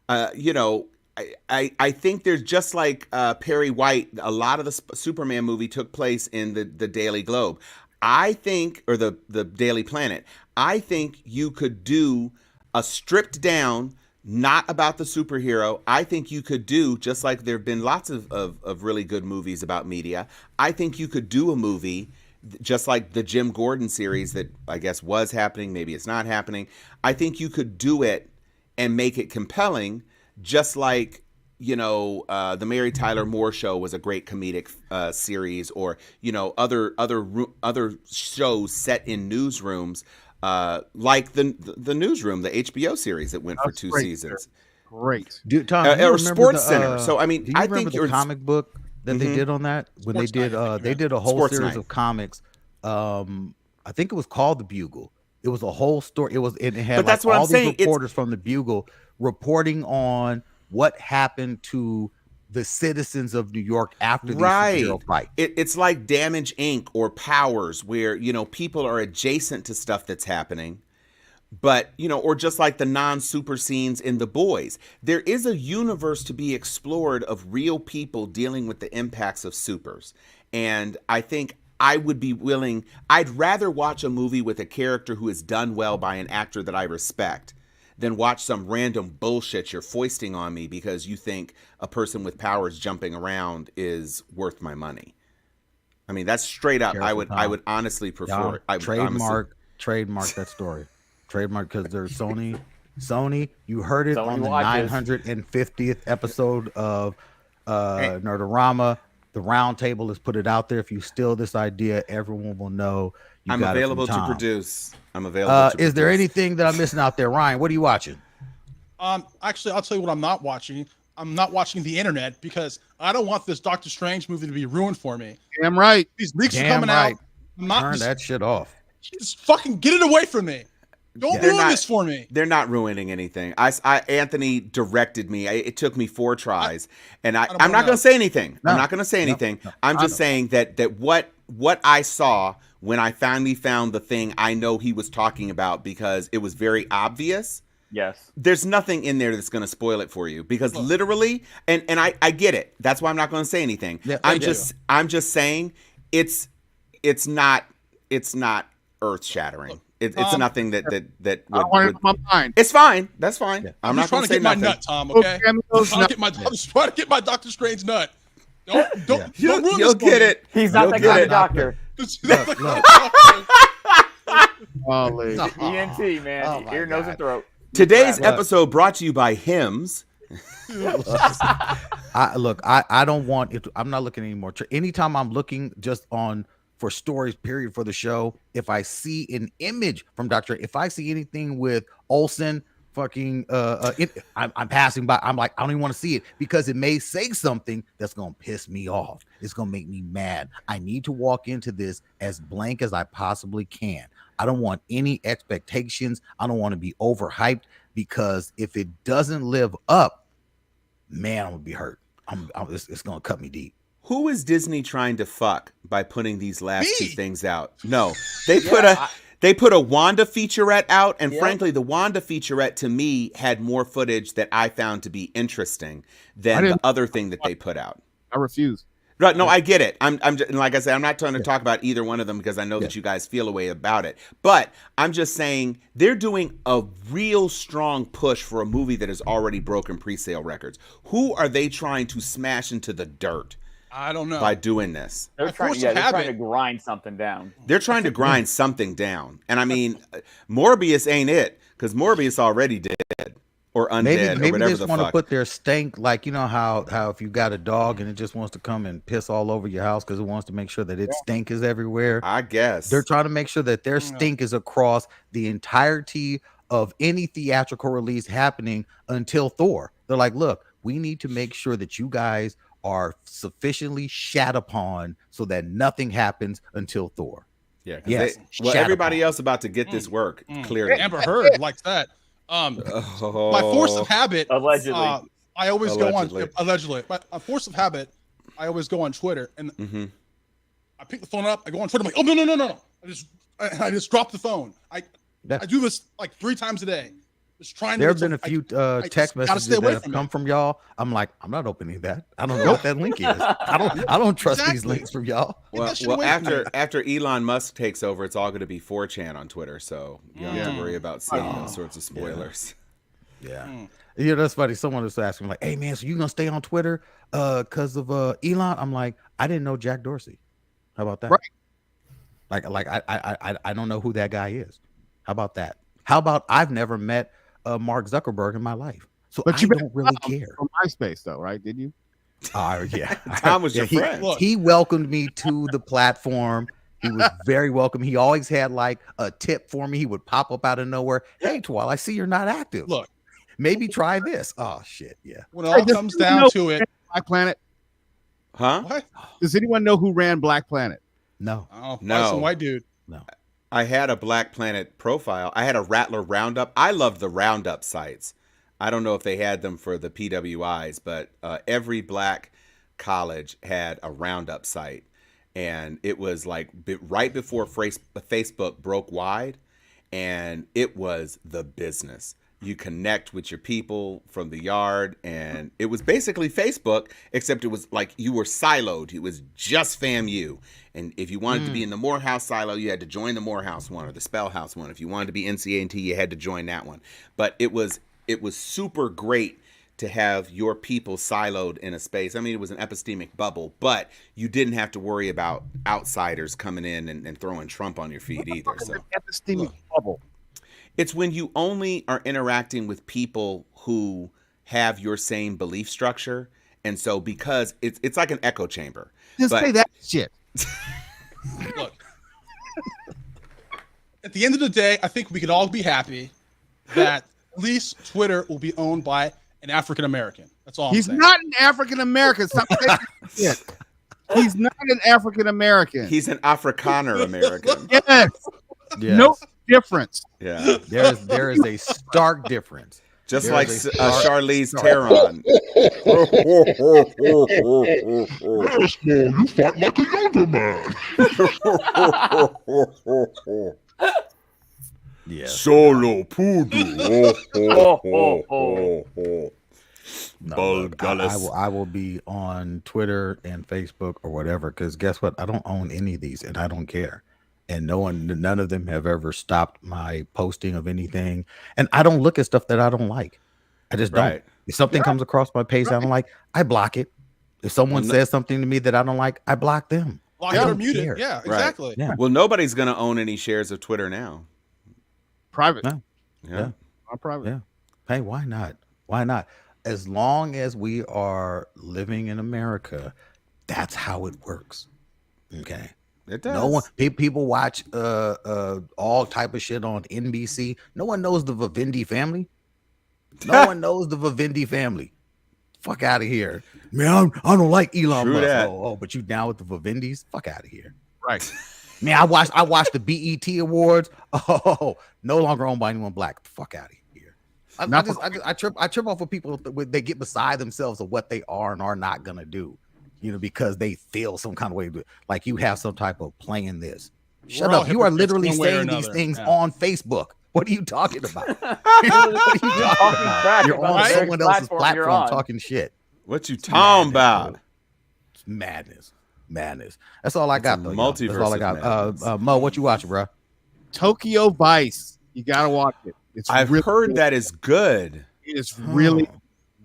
I think there's just like Perry White. A lot of the Superman movie took place in the Daily Globe. I think, or the Daily Planet. I think you could do a stripped down, not about the superhero. I think you could do, just like there have been lots of really good movies about media. I think you could do a movie just like the Jim Gordon series that I guess was happening. Maybe it's not happening. I think you could do it and make it compelling, just like, the Mary Tyler Moore Show was a great comedic series, or, other shows set in newsrooms, like the Newsroom, the HBO series that went for 2 seasons. Great. Dude, Tom, Or Sports Center. So, I mean, do you I remember think the comic book that they did on that? When Sports they Night, did a whole Sports series Night. of comics. I think it was called The Bugle. It was a whole story. It had But that's what all I'm these saying. reporters from The Bugle reporting on what happened to the citizens of New York after the superhero fight. It's like Damage Inc. or Powers, where people are adjacent to stuff that's happening, but or just like the non-super scenes in The Boys. There is a universe to be explored of real people dealing with the impacts of supers, and I think I would be willing. I'd rather watch a movie with a character who is done well by an actor that I respect than watch some random bullshit you're foisting on me because you think a person with powers jumping around is worth my money. I mean, that's straight up. Careful, I would honestly prefer it. I would Trademark that story. Trademark, because there's Sony. You heard it Sony on the watches. 950th episode of Nerd-O-Rama. The Roundtable has put it out there. If you steal this idea, everyone will know. I'm got available it from to Tom. produce. I'm available. Is there anything that I'm missing out there, Ryan? What are you watching? Actually, I'll tell you what I'm not watching. I'm not watching the internet because I don't want this Doctor Strange movie to be ruined for me. Damn right. These leaks are Damn coming right. out. I'm not Turn that shit off. just fucking get it away from me. Don't They're ruin not- this for me. They're not ruining anything. Anthony directed me. It took me 4 tries, and I'm not going to say anything. I'm not going to say anything. I'm just saying that what I saw when I finally found the thing I know he was talking about, because it was very obvious. Yes. There's nothing in there that's going to spoil it for you, because literally, and I get it. That's why I'm not going to say anything. Yeah, I'm just saying it's not earth shattering. It's nothing that I want it in my mind. It's fine. That's fine. Yeah. I'm not trying going to to say get my nothing. nut, Tom. Okay. I'm Cameos, trying to get my Doctor Strange nut. Don't ruin You'll this for get me. it. He's not You'll that get kind it. of doctor. Golly. ENT, man. Oh my Ear, nose, God. and throat. Today's Look. episode brought to you by Hims. I don't want it. I'm not looking anymore. Anytime I'm looking just for stories, period, for the show, if I see an image from Dr. If I see anything with Olsen, fucking, I'm passing by. I'm like, I don't even want to see it because it may say something that's gonna piss me off. It's gonna make me mad. I need to walk into this as blank as I possibly can. I don't want any expectations. I don't want to be overhyped, because if it doesn't live up, man, I'm gonna be hurt. It's gonna cut me deep. Who is Disney trying to fuck by putting these last Me. 2 things out? No, they put a Wanda featurette out, and frankly, the Wanda featurette to me had more footage that I found to be interesting than the other thing that they put out. I refuse. Right? No, I get it. I'm just, and like I said, I'm not trying to talk about either one of them because I know that you guys feel a way about it. But I'm just saying they're doing a real strong push for a movie that has already broken pre-sale records. Who are they trying to smash into the dirt? I don't know. by doing this. They're By trying, force yeah, of they're trying to habit. grind something down. They're trying to grind something down. And I mean, Morbius ain't it, because Morbius already dead or undead Maybe or they whatever just the want to fuck. put their stank, like, you know how if you got a dog and it just wants to come and piss all over your house because it wants to make sure that its stink is everywhere. I guess. They're trying to make sure that their stink is across the entirety of any theatrical release happening until Thor. They're like, look, we need to make sure that you guys are sufficiently shat upon so that nothing happens until Thor. Yeah. Yes, Well, shat everybody upon. else about to get this work, clearly. Amber Heard likes that. By force of habit, Allegedly. I always go on Allegedly. By force of habit, I always go on Twitter and Mhm. I pick the phone up. I go on Twitter. I'm like, oh no! I just drop the phone. I do this like 3 times a day. Just trying. There to have been a few text messages stay away that have from come from y'all. I'm like, I'm not opening that. I don't know what that link is. I don't trust these Exactly. links from y'all. Well, after Elon Musk takes over, it's all going to be 4chan on Twitter, so you don't have to worry about seeing those sorts of spoilers. Yeah. You know, that's funny. Someone was asking, like, hey, man, so you going to stay on Twitter because of Elon? I'm like, I didn't know Jack Dorsey. How about that? Right. Like I don't know who that guy is. How about that? How about I've never met Mark Zuckerberg in my life. So But I you don't really care. From MySpace, though, right? Did you? Yeah. Tom was your he, friend. he welcomed me to the platform. He was very welcome. He always had like a tip for me. He would pop up out of nowhere. Hey, Twal, I see you're not active. Look, maybe try this. Oh shit, yeah. when it all comes down to it, Black Planet. Huh? what? Does anyone know who ran Black Planet? No. Oh, No. some white dude. No. I had a Black Planet profile. I had a Rattler Roundup. I loved the Roundup sites. I don't know if they had them for the PWIs, but every black college had a Roundup site. And it was like right before Facebook broke wide, and it was the business. You connect with your people from the yard, and it was basically Facebook, except it was like you were siloed. It was just FAMU. And if you wanted to be in the Morehouse silo, you had to join the Morehouse one or the Spellhouse one. If you wanted to be NCA&T, you had to join that one. But it was super great to have your people siloed in a space. I mean, it was an epistemic bubble, but you didn't have to worry about outsiders coming in and throwing Trump on your feed either. So Epistemic bubble. it's when you only are interacting with people who have your same belief structure. And so because it's like an echo chamber. Just say that shit. Look, at the end of the day, I think we could all be happy that at least Twitter will be owned by an African American. That's all. He's I'm saying. not an African American. Stop saying shit. He's not an African American. He's an Afrikaner American. Yes. Yes. No difference. Yeah. There is a stark difference. Just There like is a stark- Charlize Theron. Yes, man, you fight like a younger man. Yes. Solo poodle. No, look, Bulgaris. I will be on Twitter and Facebook or whatever, because guess what? I don't own any of these and I don't care. And none of them have ever stopped my posting of anything. And I don't look at stuff that I don't like. I just don't. Right. If something comes across my page I don't like, I block it. If someone says something to me that I don't like, I block them. Lock I it or don't mute care. it. Yeah, Right. exactly. Yeah. Well, nobody's going to own any shares of Twitter now. Private. No. Yeah. Not private. Yeah. Hey, why not? Why not? As long as we are living in America, that's how it works. Okay. It does. No one people watch all type of shit on NBC. No one knows the Vivendi family. No one knows the Vivendi family. Fuck out of here. Man, I don't like Elon True Musk. that. Oh, but you down with the Vivendis? Fuck out of here. Right. Man, I watched the BET Awards. Oh, no longer owned by anyone black. Fuck out of here. I trip off of people when they get beside themselves of what they are and are not gonna do. You know, because they feel some kind of way. Like you have some type of play in this. Shut We're all up. You are hypocrites literally one way or saying these another. things Yeah. on Facebook. What are you talking about? What are you talking about? You're on Right? someone else's Platform you're platform on. talking shit. What you talking about? It's madness. That's all I got, though. y'all. That's all I Multiverse of got. Mo, what you watching, bro? Tokyo Vice. You gotta watch it. It's I've really heard good. that is good. It is really,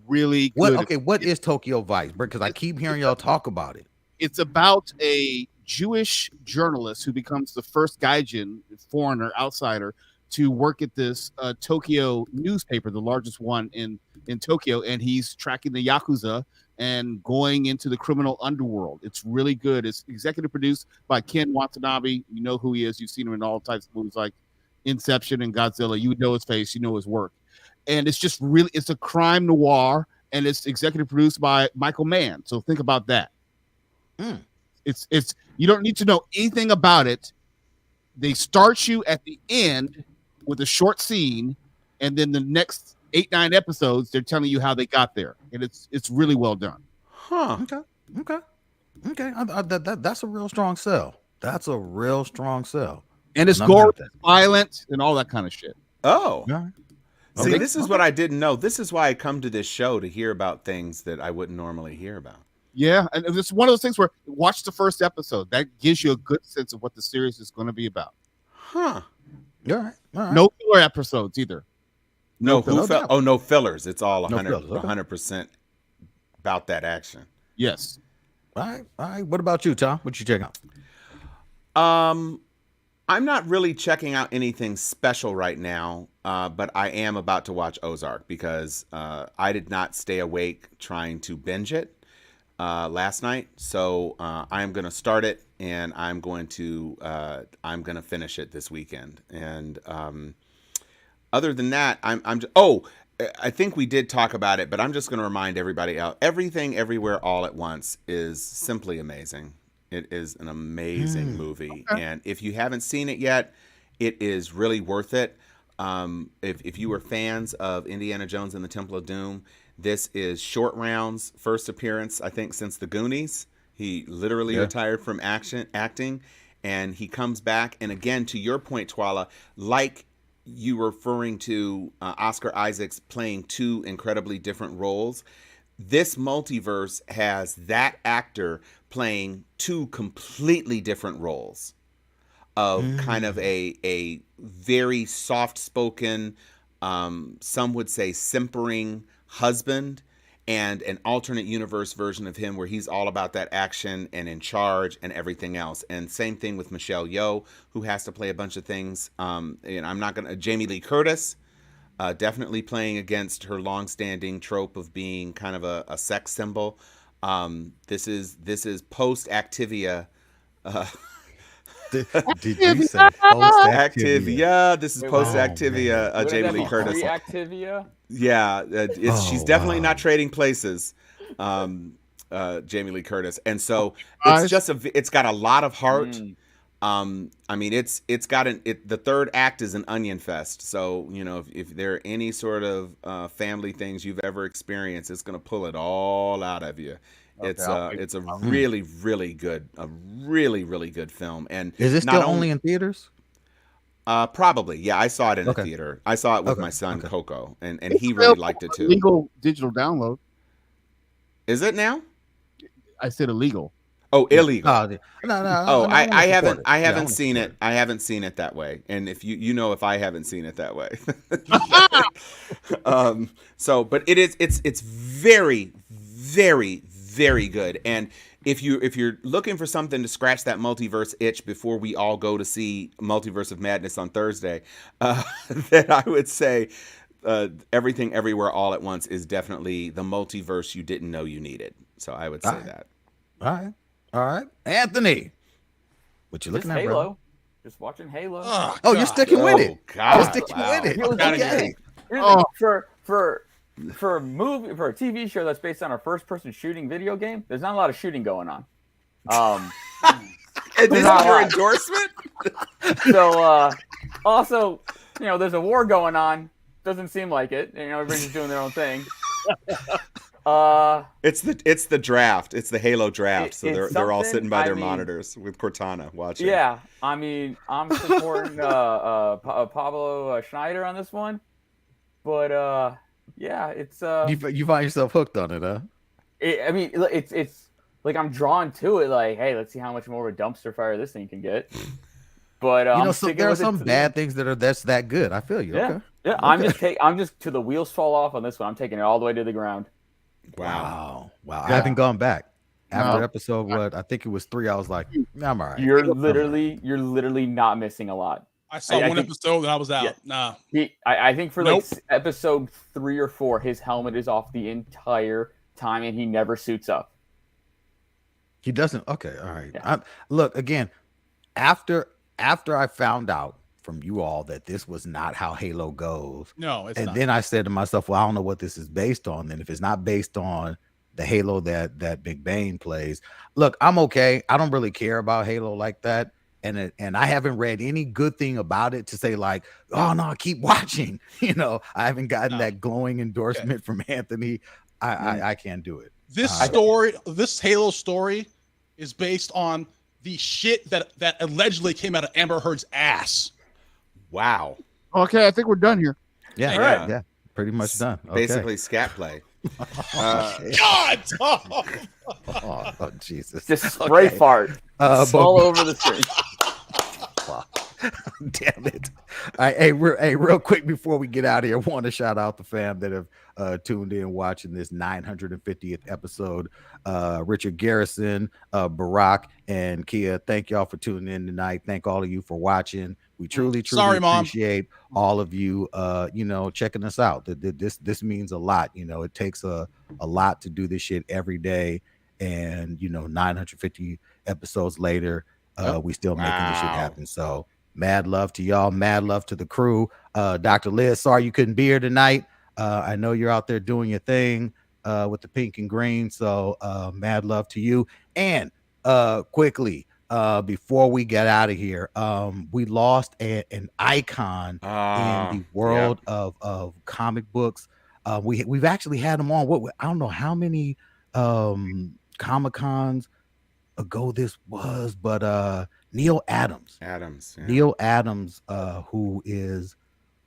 really What? good. Okay, what is Tokyo Vice? Because I keep hearing y'all talk about it. It's about a Jewish journalist who becomes the first gaijin, foreigner, outsider, to work at this Tokyo newspaper, the largest one in Tokyo, and he's tracking the Yakuza and going into the criminal underworld. It's really good. It's executive produced by Ken Watanabe. You know who he is. You've seen him in all types of movies like Inception and Godzilla. You know his face. You know his work. And it's just really, it's a crime noir, and it's executive produced by Michael Mann. So think about that. It's you don't need to know anything about it. They start you at the end with a short scene, and then the next 8-9 episodes, they're telling you how they got there, and it's really well done. Huh. Okay. That's a real strong sell. That's a real strong sell. And it's gory, violent, and all that kind of shit. Oh. Yeah. See, Okay. this is what I didn't know. This is why I come to this show, to hear about things that I wouldn't normally hear about. Yeah, and it's one of those things where watch the first episode. That gives you a good sense of what the series is going to be about. Huh. All right. No filler episodes either. No fillers. It's all 100% about that action. Yes. All right. What about you, Tom? What you checking out? I'm not really checking out anything special right now, but I am about to watch Ozark because I did not stay awake trying to binge it last night. So I'm going to start it, and I'm going to finish it this weekend. And other than that, I think we did talk about it, but I'm just going to remind everybody out. Everything, Everywhere, All at Once is simply amazing. It is an amazing movie. Okay. And if you haven't seen it yet, it is really worth it. If you were fans of Indiana Jones and the Temple of Doom, this is Short Round's first appearance, I think, since the Goonies. He literally retired from acting, and he comes back. And again, to your point, Twala, like you were referring to Oscar Isaacs playing two incredibly different roles, this multiverse has that actor playing two completely different roles of kind of a very soft-spoken, some would say simpering husband, and an alternate universe version of him where he's all about that action and in charge and everything else. And same thing with Michelle Yeoh, who has to play a bunch of things. And I'm not going to... Jamie Lee Curtis, definitely playing against her long-standing trope of being kind of a sex symbol. This is post-Activia. Did you say post-Activia? This is post-Activia. Jamie Lee Curtis. Activia. Yeah, she's definitely not trading places. Jamie Lee Curtis, and so it's got a lot of heart. I mean, it's got the third act is an onion fest. So, you know, if there are any sort of family things you've ever experienced, it's going to pull it all out of you. Okay, it's a really, really good film. And is it still only in theaters? Probably. Yeah, I saw it in a theater. I saw it with my son Coco, and he really liked it too. Legal digital download. Is it now? I said illegal. Oh, illegal. No. Oh, I haven't seen it. I haven't seen it that way. And if if I haven't seen it that way. But it's very, very, very good. And if you're looking for something to scratch that multiverse itch before we all go to see Multiverse of Madness on Thursday, then I would say Everything Everywhere All at Once is definitely the multiverse you didn't know you needed. So I would say that. All right. Anthony, what you looking at, Halo. bro? Just watching Halo. Oh, you're sticking with it. God. You're sticking with it. Okay. For a TV show that's based on a first-person shooting video game, there's not a lot of shooting going on. And this is your endorsement? So, also, there's a war going on. Doesn't seem like it. Everybody's just doing their own thing. It's the draft. It's the Halo draft. So they're all sitting by their monitors with Cortana watching. Yeah, I mean, I'm supporting Pablo Schneider on this one, but yeah, it's you find yourself hooked on it, huh? It's like I'm drawn to it. Like, hey, let's see how much more of a dumpster fire this thing can get. But there are some bad things that's that good. I feel you. Yeah, okay. Yeah. Okay. I'm just till the wheels fall off on this one. I'm taking it all the way to the ground. Wow. I haven't gone back. After No. episode what? I think it was 3. I was like, I'm all right. You're literally not missing a lot. I saw I one think- episode and I was out. Yeah. Nah. I think for Nope. like episode 3 or 4, his helmet is off the entire time, and he never suits up. He doesn't. Okay, all right. Yeah. Look again. After I found out from you all that this was not how Halo goes, No, it's and not. then I said to myself, well, I don't know what this is based on. Then if it's not based on the Halo that Big Bane plays, look, I'm okay. I don't really care about Halo like that. And I haven't read any good thing about it to say like, oh no, keep watching. You know, I haven't gotten that glowing endorsement from Anthony. I can't do it. This story, this Halo story, is based on the shit that allegedly came out of Amber Heard's ass. Wow. Okay, I think we're done here. Yeah, All right. yeah, pretty much done. Okay. Basically, scat play. God! Oh, Jesus. Just spray fart all over the screen. Damn it. All right, hey, real quick before we get out of here, I want to shout out the fam that have tuned in watching this 950th episode. Richard Garrison, Barack, and Kia, thank y'all for tuning in tonight. Thank all of you for watching. We truly Sorry, Mom. appreciate all of you checking us out. This means a lot. You know, it takes a lot to do this shit every day. And 950 episodes later, we still making this shit happen. So mad love to y'all, mad love to the crew. Dr. Liz, sorry you couldn't be here tonight. I know you're out there doing your thing with the pink and green. So mad love to you. And quickly, before we get out of here, we lost an icon in the world of comic books. We've actually had him on. I don't know how many Comic-Cons ago this was, but Neil Adams. Yeah. Neil Adams, who is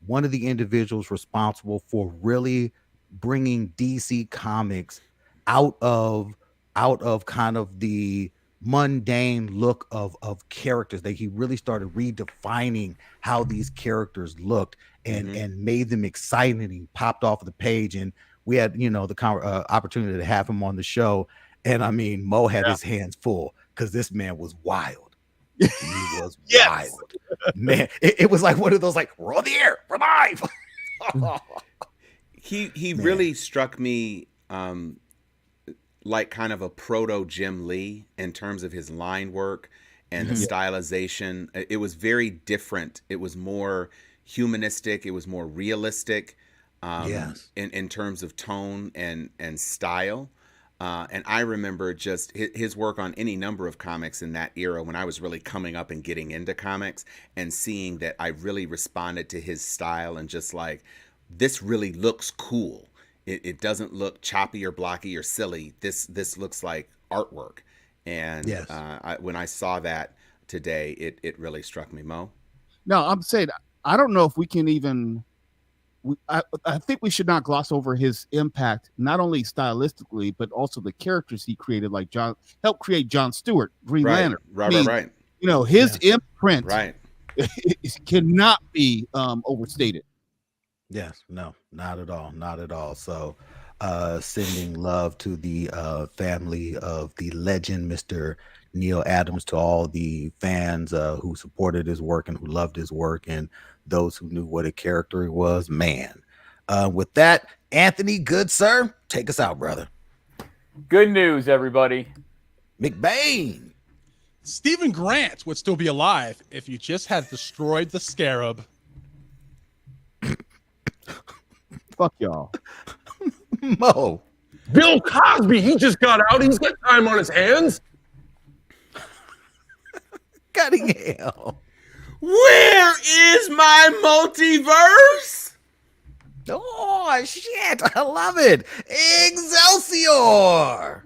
one of the individuals responsible for really bringing DC Comics out of kind of the mundane look of characters. He really started redefining how these characters looked and made them exciting and popped off of the page. And we had the opportunity to have him on the show. And I mean, Mo had his hands full because this man was wild. He was wild, man. It was like one of those like, we're on the air, we're live. He really struck me like kind of a proto Jim Lee in terms of his line work and the stylization. It was very different. It was more humanistic. It was more realistic in terms of tone and style. And I remember just his work on any number of comics in that era when I was really coming up and getting into comics and seeing that I really responded to his style and just like, this really looks cool. It doesn't look choppy or blocky or silly. This looks like artwork. And when I saw that today, it really struck me, Mo. No, I'm saying, I don't know if we can even... I think we should not gloss over his impact, not only stylistically, but also the characters he created, like helped create John Stewart, Green Lantern. Right. His imprint cannot be overstated. Yes, no, not at all. So sending love to the family of the legend, Mr. Neil Adams, to all the fans who supported his work and who loved his work, and those who knew what a character he was, man. With that, Anthony, good sir, take us out, brother. Good news, everybody. McBain. Stephen Grant would still be alive if you just had destroyed the Scarab. Fuck y'all. Mo. Bill Cosby, he just got out. He's got time on his hands. Cutting hell. Where is my multiverse? Oh, shit. I love it. Excelsior.